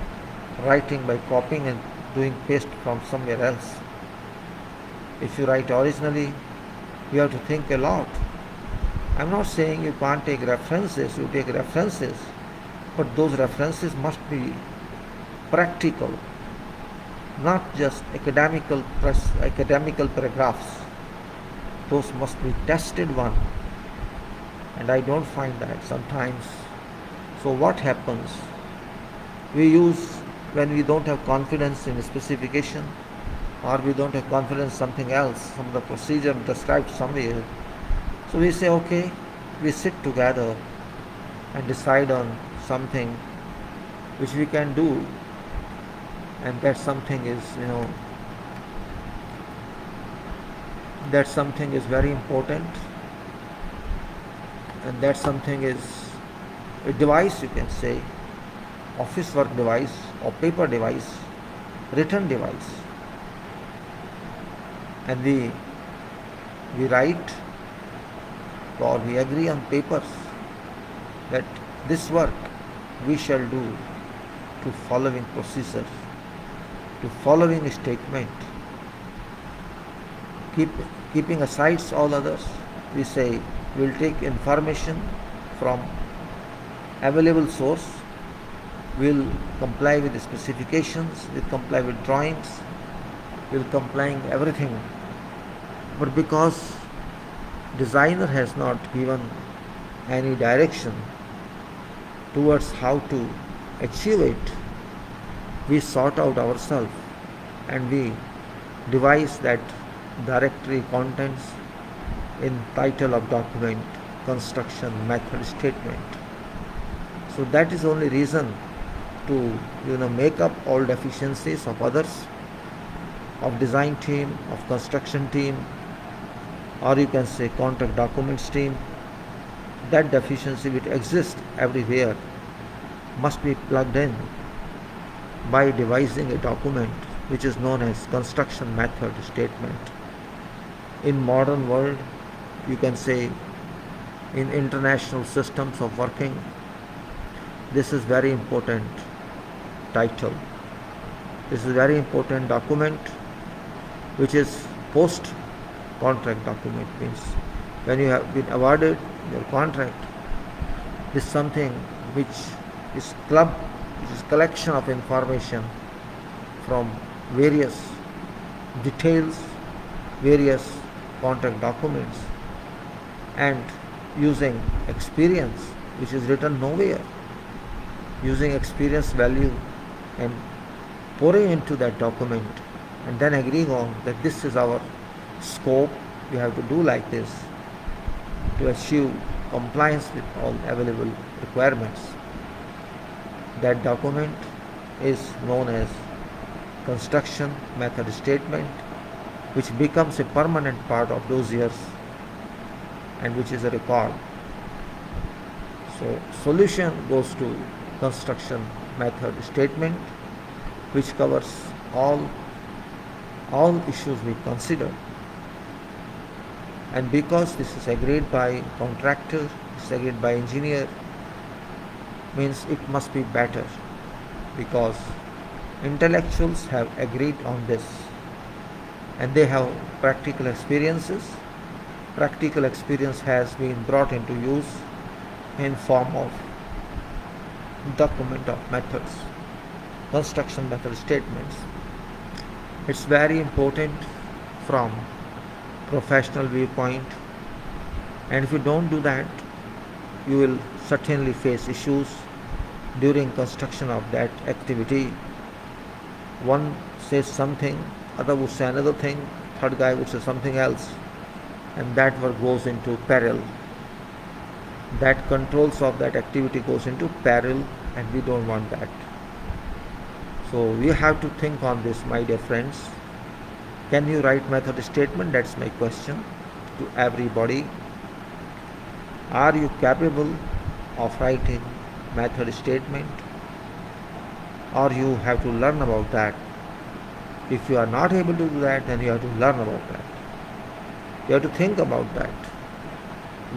writing by copying and doing paste from somewhere else. If you write originally, you have to think a lot. I'm not saying you can't take references, you take references, but those references must be practical, not just academical paragraphs. Those must be tested one, and I don't find that sometimes. So what happens? We use, when we don't have confidence in a specification, or we don't have confidence in something else, some of the procedure described somewhere, so we say, okay, we sit together and decide on something which we can do, and that something is, that something is very important, and that something is a device, you can say, office work device or paper device, written device. And we write, or we agree on papers that this work we shall do to following procedure, to following statement, keeping aside all others, we say we'll take information from available source, we'll comply with the specifications, we'll comply with drawings, we'll complying everything. But because designer has not given any direction towards how to achieve it, we sort out ourselves and we devise that directory contents in title of document, construction method statement. So that is only reason to make up all deficiencies of others, of design team, of construction team, or you can say contract documents team. That deficiency which exists everywhere must be plugged in by devising a document which is known as construction method statement. In modern world, you can say in international systems of working, this is very important title. This is very important document which is post contract document, means when you have been awarded your contract, this is something which is collection of information from various details, various contract documents, and using experience which is written nowhere, using experience value and pouring into that document, and then agreeing on that this is our scope, we have to do like this to achieve compliance with all available requirements. That document is known as construction method statement, which becomes a permanent part of those years and which is a record. So solution goes to construction method statement, which covers all issues we consider. And because this is agreed by contractor, it's agreed by engineer, means it must be better, because intellectuals have agreed on this and they have practical experiences. Practical experience has been brought into use in form of document of methods, construction method statements. It's very important from professional viewpoint, and if you don't do that, you will certainly face issues during construction of that activity. One says something, other would say another thing, third guy would say something else, and that work goes into peril. That controls of that activity goes into peril, and we don't want that. So we have to think on this, my dear friends. Can you write method statement? That's my question to everybody. Are you capable of writing method statement, or you have to learn about that? If you are not able to do that, then you have to learn about that. You have to think about that.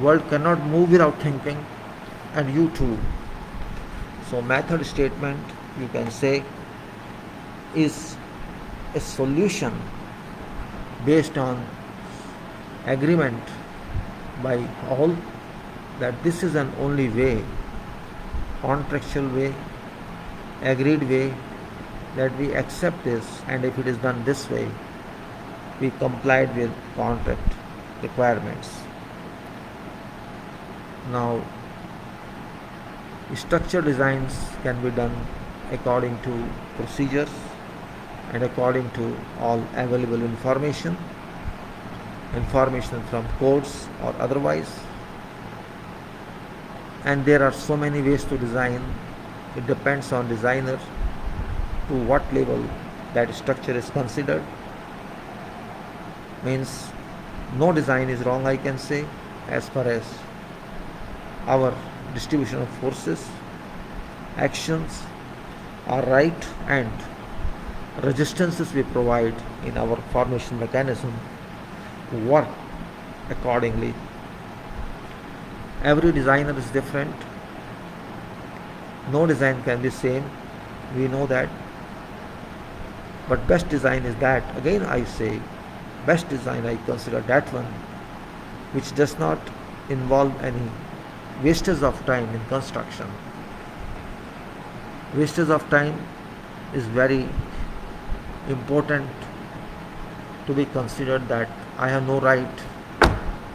World cannot move without thinking, and you too. So method statement, you can say, is a solution based on agreement by all that this is an only way, contractual way, agreed way, that we accept this, and if it is done this way, we complied with contract requirements. Now, structure designs can be done according to procedures and according to all available information from codes or otherwise. And there are so many ways to design. It depends on designer to what level that structure is considered. Means no design is wrong, I can say, as far as our distribution of forces, actions are right, and resistances we provide in our formation mechanism work accordingly. Every designer is different. No design can be same. We know that. But best design is that, again I say, best design, I consider that one which does not involve any wastage of time in construction. Wastage of time is very important to be considered, that I have no right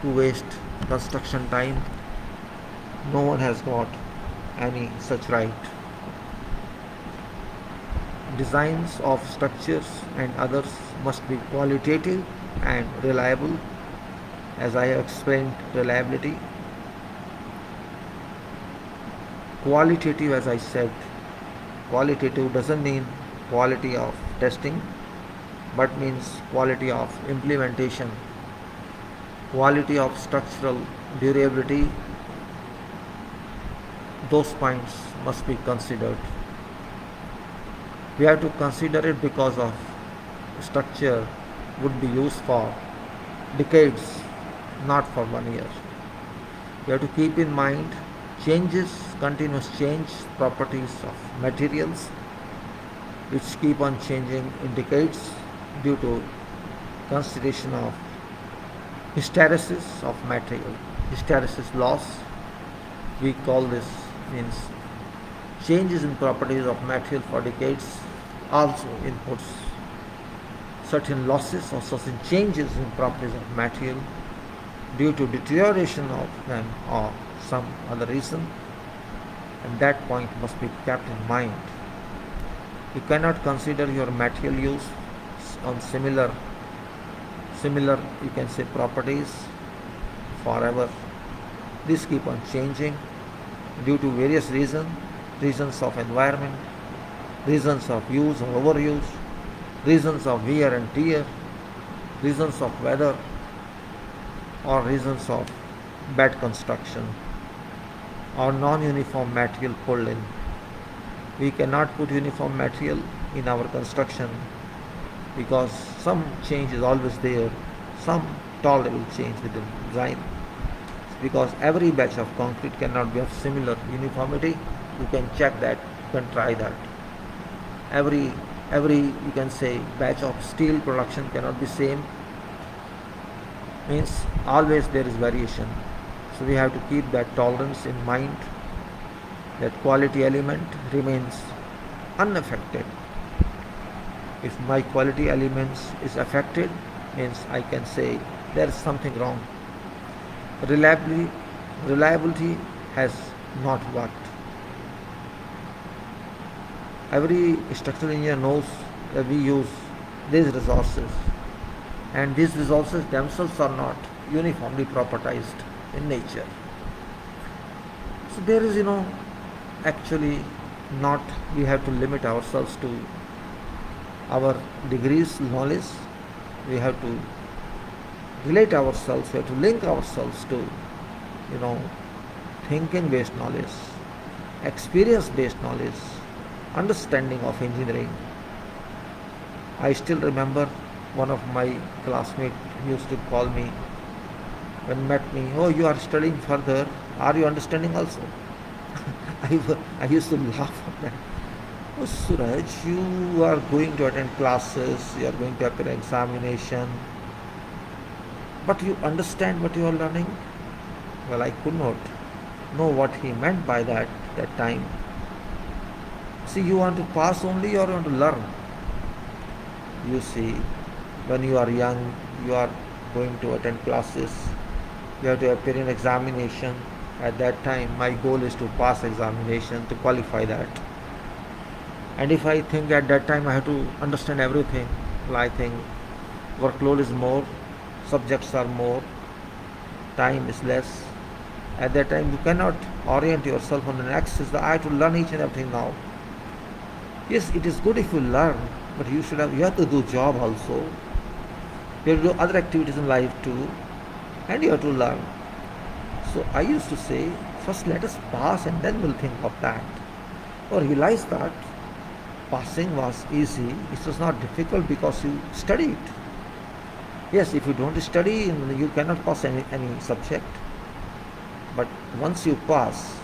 to waste construction time. No one has got any such right. Designs of structures and others must be qualitative and reliable, as I have explained reliability. Qualitative, as I said, qualitative doesn't mean quality of testing, but means quality of implementation, quality of structural durability. Those points must be considered. We have to consider it because of structure would be used for decades, not for 1 year. We have to keep in mind continuous change properties of materials, which keep on changing in decades due to consideration of hysteresis of material, hysteresis loss. We call this means changes in properties of material for decades also inputs certain losses or certain changes in properties of material due to deterioration of them or some other reason, and that point must be kept in mind. You cannot consider your material use on similar you can say properties forever. These keep on changing due to various reasons of environment, reasons of use or overuse, reasons of wear and tear, reasons of weather, or reasons of bad construction or non-uniform material pulled in. We cannot put uniform material in our construction because some change is always there, some tolerable change within design. Because every batch of concrete cannot be of similar uniformity. You can check that, you can try that. Every you can say batch of steel production cannot be same. Means always there is variation. So we have to keep that tolerance in mind, that quality element remains unaffected. If my quality elements is affected, means I can say there is something wrong. Reliability has not worked. Every structural engineer knows that we use these resources, and these resources themselves are not uniformly propertized in nature. So there is, actually not, we have to limit ourselves to our degrees knowledge. We have to relate ourselves, we have to link ourselves to, thinking based knowledge, experience based knowledge, understanding of engineering. I still remember one of my classmates used to call me when met me, "Oh, you are studying further, are you understanding also?" I used to laugh at that. "Oh, Suraj, you are going to attend classes, you are going to appear in examination, but you understand what you are learning?" Well, I could not know what he meant by that time. See, you want to pass only or you want to learn? You see, when you are young, you are going to attend classes, you have to appear in examination. At that time, my goal is to pass examination, to qualify that. And if I think at that time I have to understand everything, well, I think workload is more, subjects are more, time is less. At that time, you cannot orient yourself on the next. I have to learn each and everything now. Yes, it is good if you learn, but you have to do job also. You have to do other activities in life too, and you have to learn. So I used to say, first let us pass and then we'll think of that. Or realize that passing was easy, it was not difficult because you studied. Yes, if you don't study, you cannot pass any subject. But once you pass,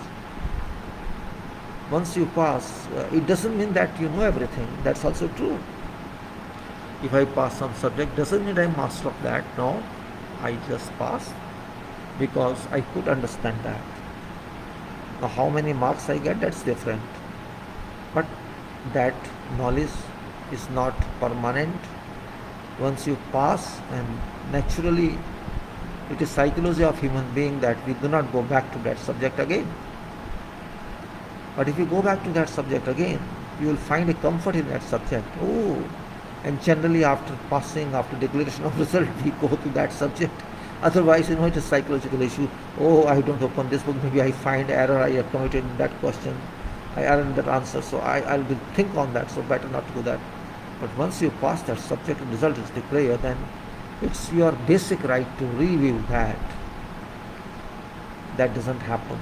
it doesn't mean that you know everything. That's also true. If I pass some subject, doesn't mean I'm master of that. No, I just passed because I could understand that. Now, how many marks I get, that's different. But that knowledge is not permanent. Once you pass, and naturally, it is psychology of human being that we do not go back to that subject again. But if you go back to that subject again, you will find a comfort in that subject. Oh, and generally after passing, after declaration of result, we go to that subject. Otherwise, it is a psychological issue. Oh, I don't open this book. Maybe I find error I have committed in that question. I error in that answer. So I'll think on that. So better not to do that. But once you pass that subject and result is declared, then it's your basic right to review that. That doesn't happen.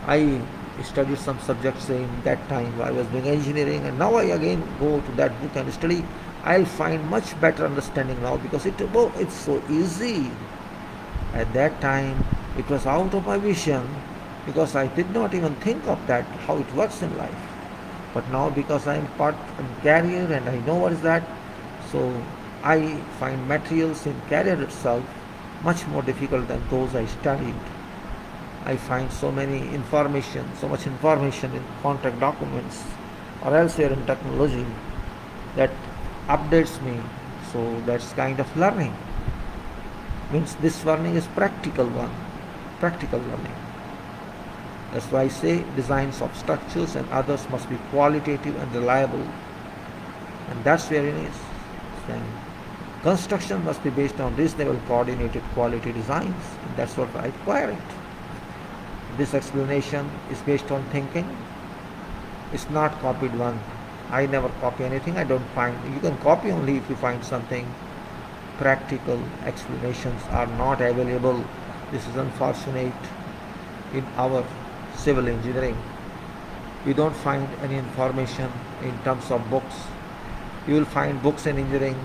I studied some subjects in that time I was doing engineering, and now I again go to that book and study. I'll find much better understanding now because it's so easy. At that time, it was out of my vision because I did not even think of that, how it works in life. But now, because I am part of career and I know what is that, so I find materials in career itself much more difficult than those I studied. I find so much information in contract documents or elsewhere in technology that updates me. So that's kind of learning. Means this learning is practical learning. That's why I say designs of structures and others must be qualitative and reliable. And that's where it is. Then construction must be based on reasonable coordinated quality designs. And that's what I require it. This explanation is based on thinking. It's not copied one. I never copy anything. I don't find. You can copy only if you find something. Practical explanations are not available. This is unfortunate in our civil engineering. You don't find any information in terms of books. You will find books in engineering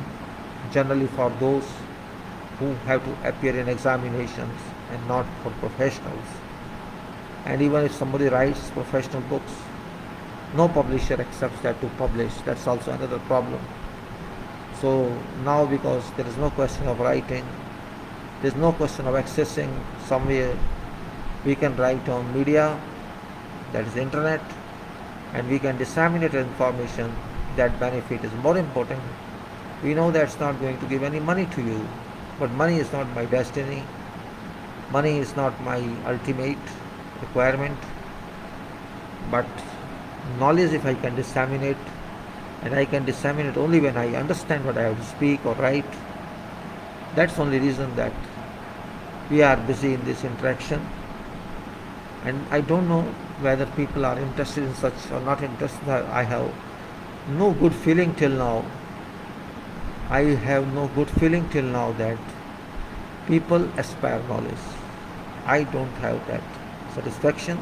generally for those who have to appear in examinations and not for professionals. And even if somebody writes professional books, no publisher accepts that to publish. That's also another problem. So now, because there is no question of writing, there is no question of accessing somewhere, we can write on media, that is internet, and we can disseminate information. That benefit is more important. We know that's not going to give any money to you, but money is not my destiny. Money is not my ultimate requirement, but knowledge, if I can disseminate, and I can disseminate only when I understand what I have to speak or write. That's the only reason that we are busy in this interaction. And I don't know whether people are interested in such or not interested. I have no good feeling till now. I have no good feeling till now that people aspire knowledge. I don't have that satisfaction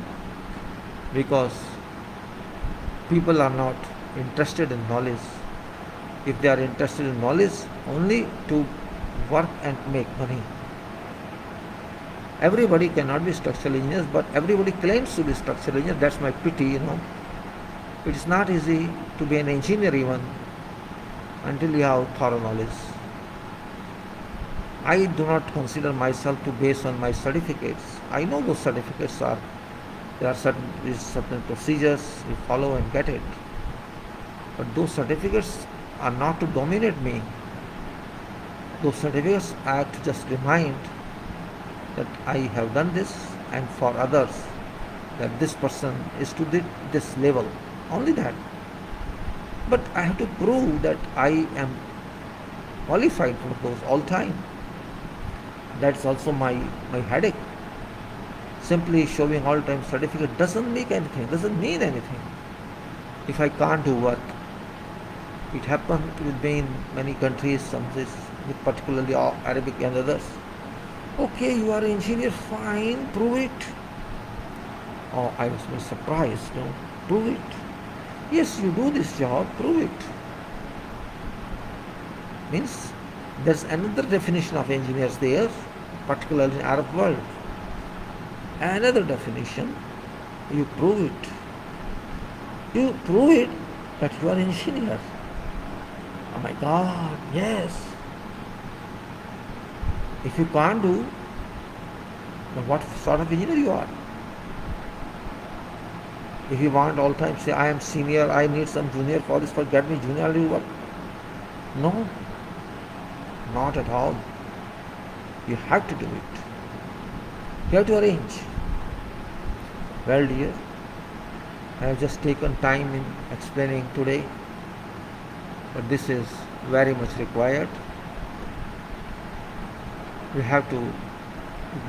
because people are not interested in knowledge. If they are interested in knowledge, only to work and make money. Everybody cannot be structural engineers, but everybody claims to be structural engineer. That's my pity, It is not easy to be an engineer even until you have thorough knowledge. I do not consider myself to base on my certificates. I know those certificates there are certain procedures you follow and get it. But those certificates are not to dominate me. Those certificates are to just remind that I have done this, and for others that this person is to this level. Only that. But I have to prove that I am qualified for those all time. That's also my headache. Simply showing all time certificate doesn't make anything, doesn't mean anything. If I can't do work, it happened with me in many countries, particularly Arabic and others. Okay, you are an engineer, fine, prove it. Oh, I was very surprised, prove it. Yes, you do this job, prove it. Means there's another definition of engineers there, particularly in Arab world. Another definition, you prove it. You prove it that you are an engineer. Oh my God, yes. If you can't do, then what sort of engineer you are? If you want all time say I am senior, I need some junior for this, for get me junior, I'll do what? No, not at all. You have to do it. You have to arrange. Well, dear, I have just taken time in explaining today, but this is very much required. We have to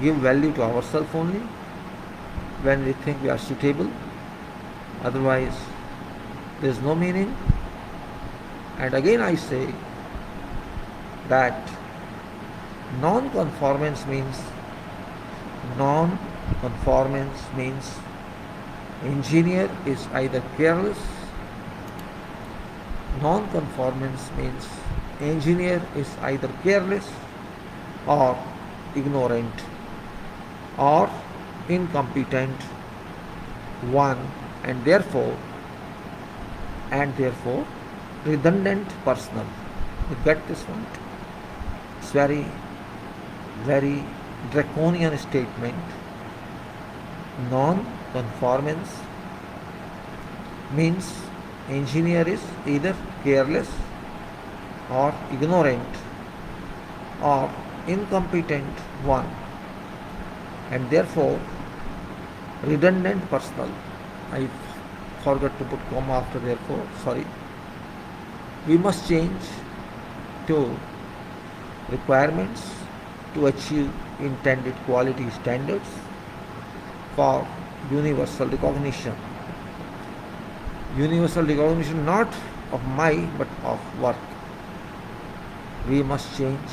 give value to ourselves only when we think we are suitable. Otherwise, there is no meaning. And again I say that non-conformance means engineer is either careless. Non-conformance means engineer is either careless or ignorant or incompetent one, and therefore redundant personnel. You get this one? It's very, very draconian statement. Non-conformance means engineer is either careless or ignorant or incompetent one, and therefore redundant personnel. I forgot to put comma after therefore, sorry. We must change to requirements to achieve intended quality standards for universal recognition. Universal recognition not of my but of work. We must change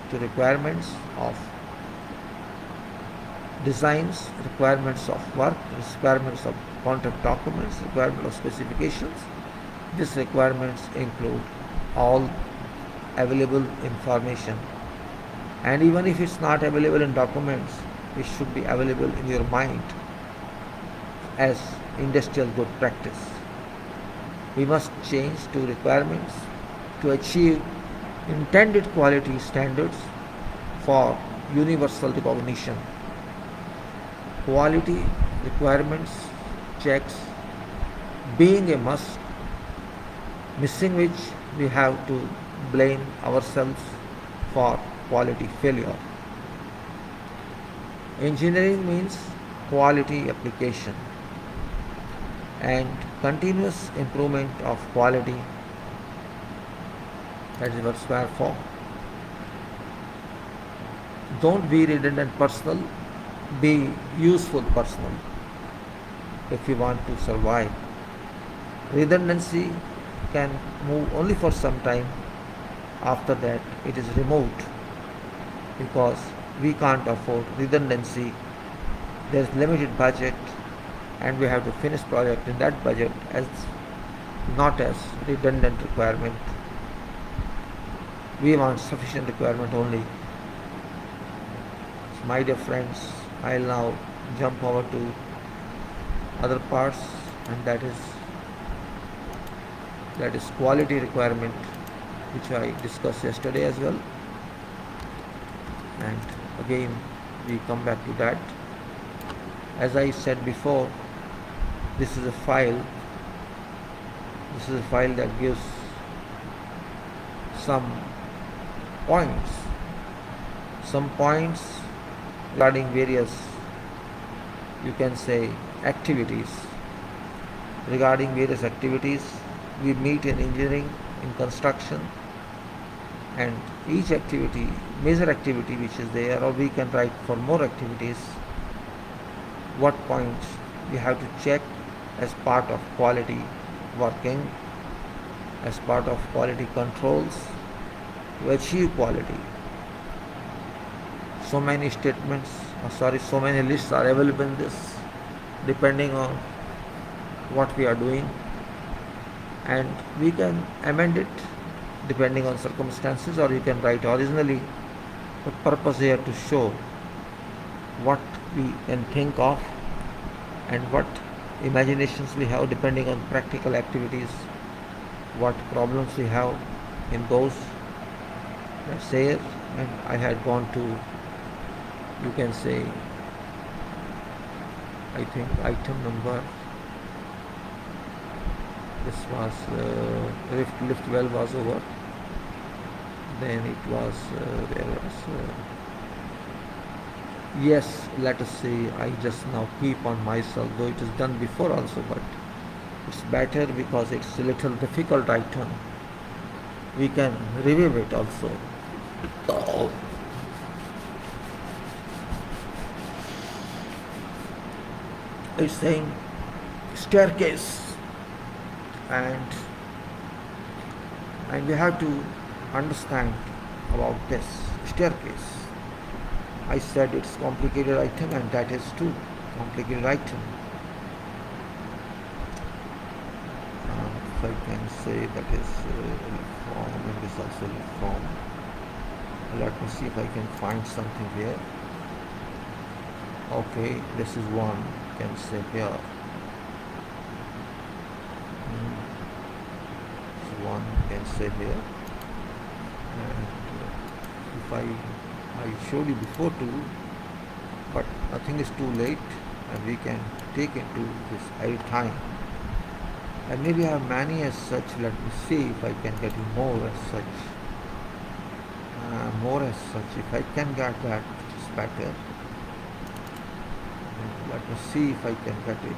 to requirements of designs, requirements of work, requirements of contract documents, requirements of specifications. These requirements include all available information, and even if it's not available in documents, it should be available in your mind as industrial good practice. We must change to requirements to achieve intended quality standards for universal recognition. Quality requirements checks being a must, missing which we have to blame ourselves for quality failure. Engineering means quality application and continuous improvement of quality. That is what we are for. Don't be redundant personnel, be useful personnel if you want to survive. Redundancy can move only for some time. After that, it is removed because we can't afford redundancy. There is limited budget, and we have to finish project in that budget as not as redundant requirement. We want sufficient requirement only. So my dear friends, I'll now jump over to other parts, and that is quality requirement, which I discussed yesterday as well. And again we come back to that. As I said before, this is a file that gives some points regarding various, you can say, activities. Regarding various activities we meet in engineering, in construction, and each activity, major activity which is there, or we can write for more activities, what points we have to check as part of quality working, as part of quality controls to achieve quality. So many statements, so many lists are available in this, depending on what we are doing, and we can amend it depending on circumstances, or you can write originally. The purpose here to show what we can think of and what imaginations we have depending on practical activities, what problems we have, in those, let's say it, and I had gone to, you can say, I think item number, this was lift well was over, then it was there was yes, let us say I just now keep on myself, though it is done before also, but it's better because it's a little difficult item. We can review it also. It's saying staircase, and we have to understand about this staircase. I said it's complicated item, and that is true, complicated item. If I can say that is reform, and this also reform. Let me see if I can find something here. Okay, this is one, can say here. This is one, can say here. And if I showed you before too, but I think it's too late, and we can take into this every time. And maybe I have many as such. Let me see if I can get more as such. More as such. If I can get that, it's better. Let me see if I can get it.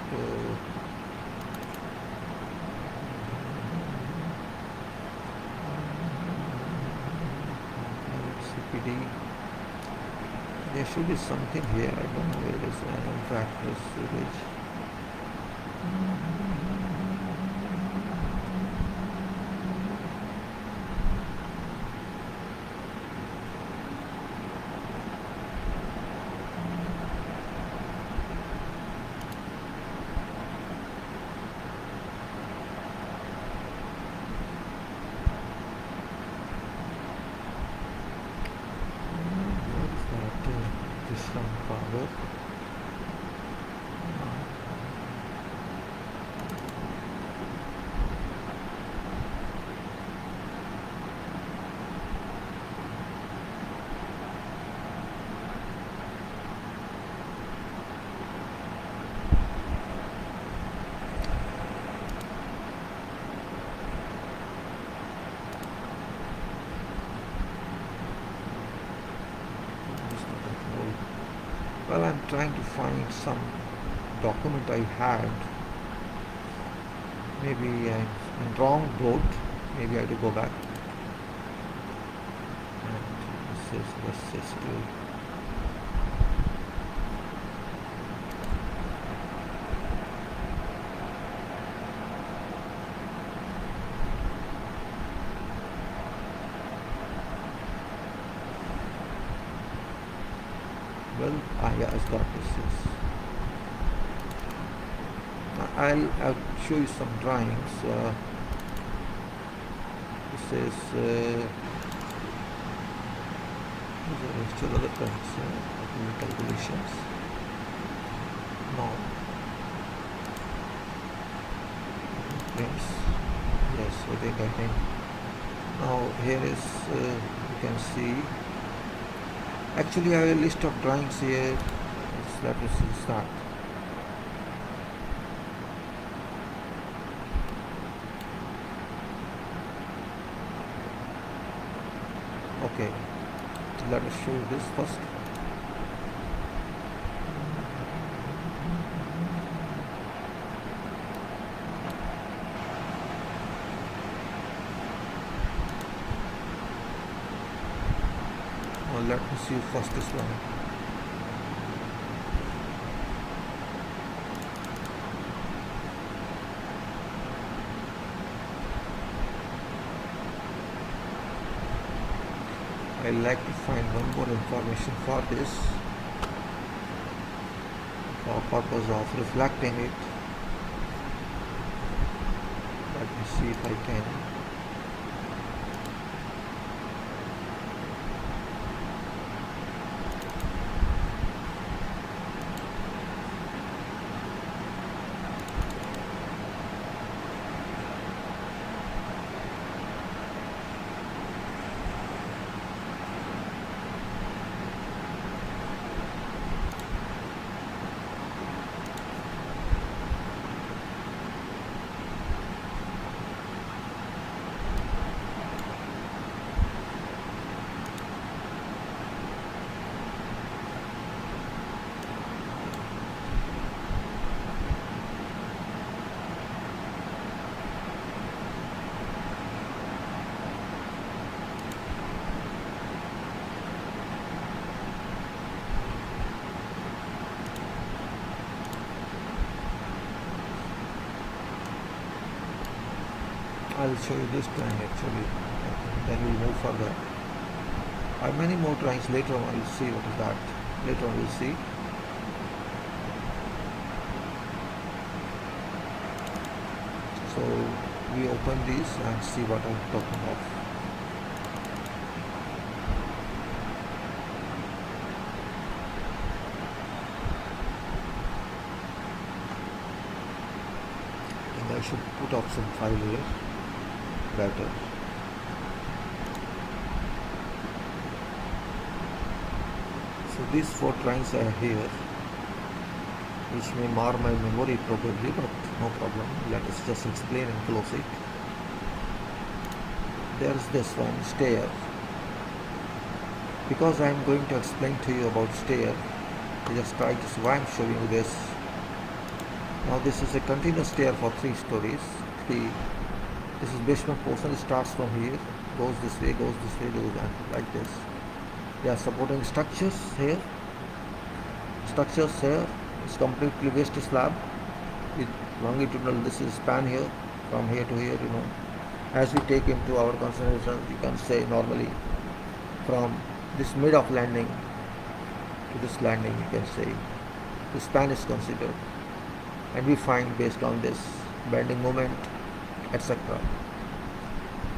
CPD. There should be something here. I don't know where it is. Factors, storage. Power. Well, I'm trying to find some document I had. Maybe I'm in wrong boat. Maybe I have to go back. And this is still. Well, yeah, it's got this. I'll show you some drawings. This is these are still other drawings, calculations. No. Yes, I think. Now here is, you can see. Actually, I have a list of drawings here. Let us start. Okay, let us show this first. Let me see first this one. I like to find one more information for this, for purpose of reflecting it. Let me see if I can. I'll show you this drawing actually, then we'll move further. I have many more drawings later on. I'll see what is that. Later on we'll see. So we open these and see what I'm talking of. I should put up some file here better. So these 4 lines are here, which may mar my memory probably, but no problem. Let us just explain and close it. There is this one, stair. Because I am going to explain to you about stair, I just try to see why I am showing you this. Now this is a continuous stair for 3 stories. This is basement portion. It starts from here, goes this way, goes like this. They are supporting structures here. Structures here. It's completely waste slab with longitudinal. This is span here, from here to here. As we take into our consideration, you can say normally from this mid of landing to this landing, you can say the span is considered. And we find based on this bending moment, etc.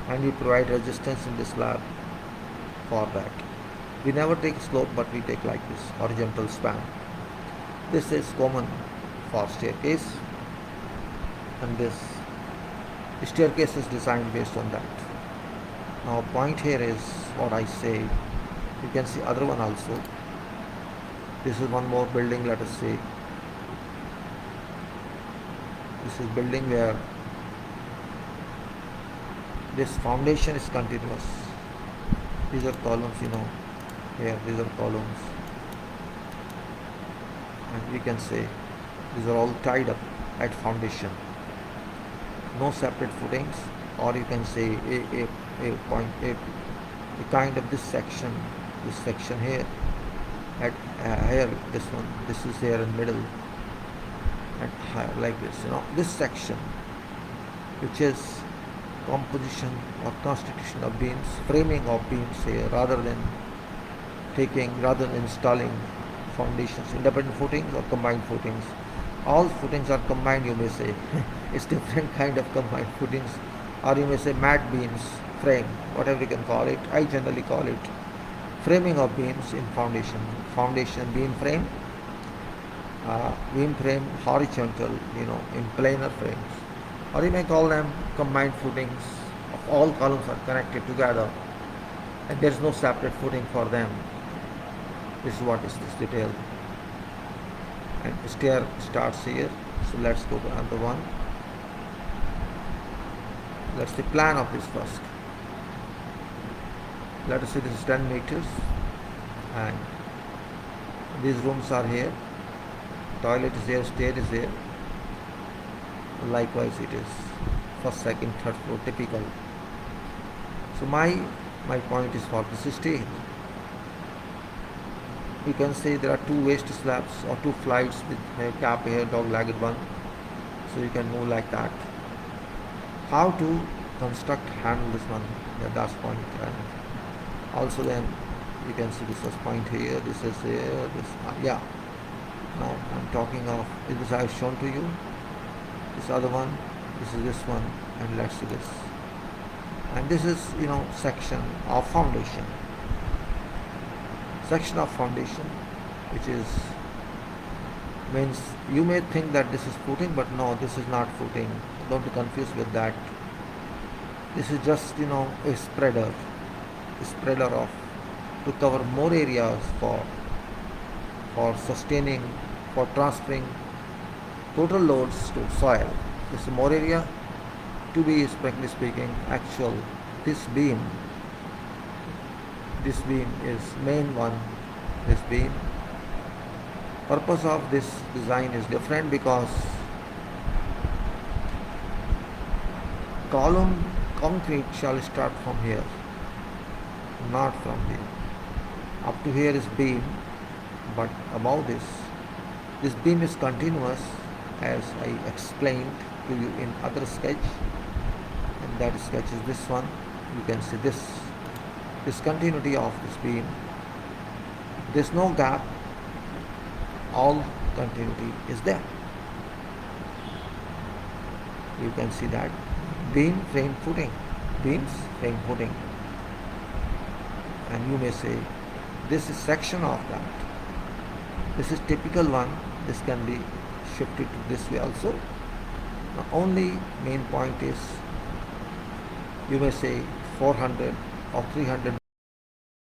And we provide resistance in this slab for that. We never take slope, but we take like this horizontal span. This is common for staircase, and this staircase is designed based on that. Now point here is what I say. You can see other one also. This is one more building, let us say. This is building where this foundation is continuous. These are columns, here these are columns, and we can say these are all tied up at foundation. No separate footings, or you can say a kind of this section here at here, this one, this is here in middle, and higher like this. This section, which is composition or constitution of beams, framing of beams here, rather than installing foundations, independent footings or combined footings. All footings are combined, you may say. It's different kind of combined footings, or you may say mat beams, frame, whatever you can call it. I generally call it framing of beams in foundation. Foundation beam frame horizontal, in planar frames, or you may call them combined footings. All columns are connected together and there is no separate footing for them. This is what is this detail. And the stair starts here. So let's go to another one. Let's see plan of this first. Let us say this is 10 meters and these rooms are here. Toilet is here, stair is here. Likewise it is first, second, third floor, typical. So my point is for this stair. You can say there are 2 waste slabs or 2 flights with a cap here, dog-legged one. So you can move like that. How to construct, handle this one? Yeah, that's point. And also then you can see this is point here, this is here, this yeah. Now I'm talking of this I have shown to you. This other one, this is this one, and let's see this. And this is section of foundation. Section of foundation, which is means you may think that this is footing, but no, this is not footing. Don't be confused with that. This is just a spreader of to cover more areas for sustaining, for transferring total loads to soil. This is more area to be, frankly speaking, actual. This beam is main one. This beam, purpose of this design is different because column concrete shall start from here, not from here. Up to here is beam, but above this beam is continuous, as I explained to you in other sketch, and that sketches this one. You can see this continuity of this beam. There's no gap, all continuity is there. You can see that beams frame footing, and you may say this is section of that. This is typical one. This can be shifted to this way also. The only main point is, you may say 400 or 300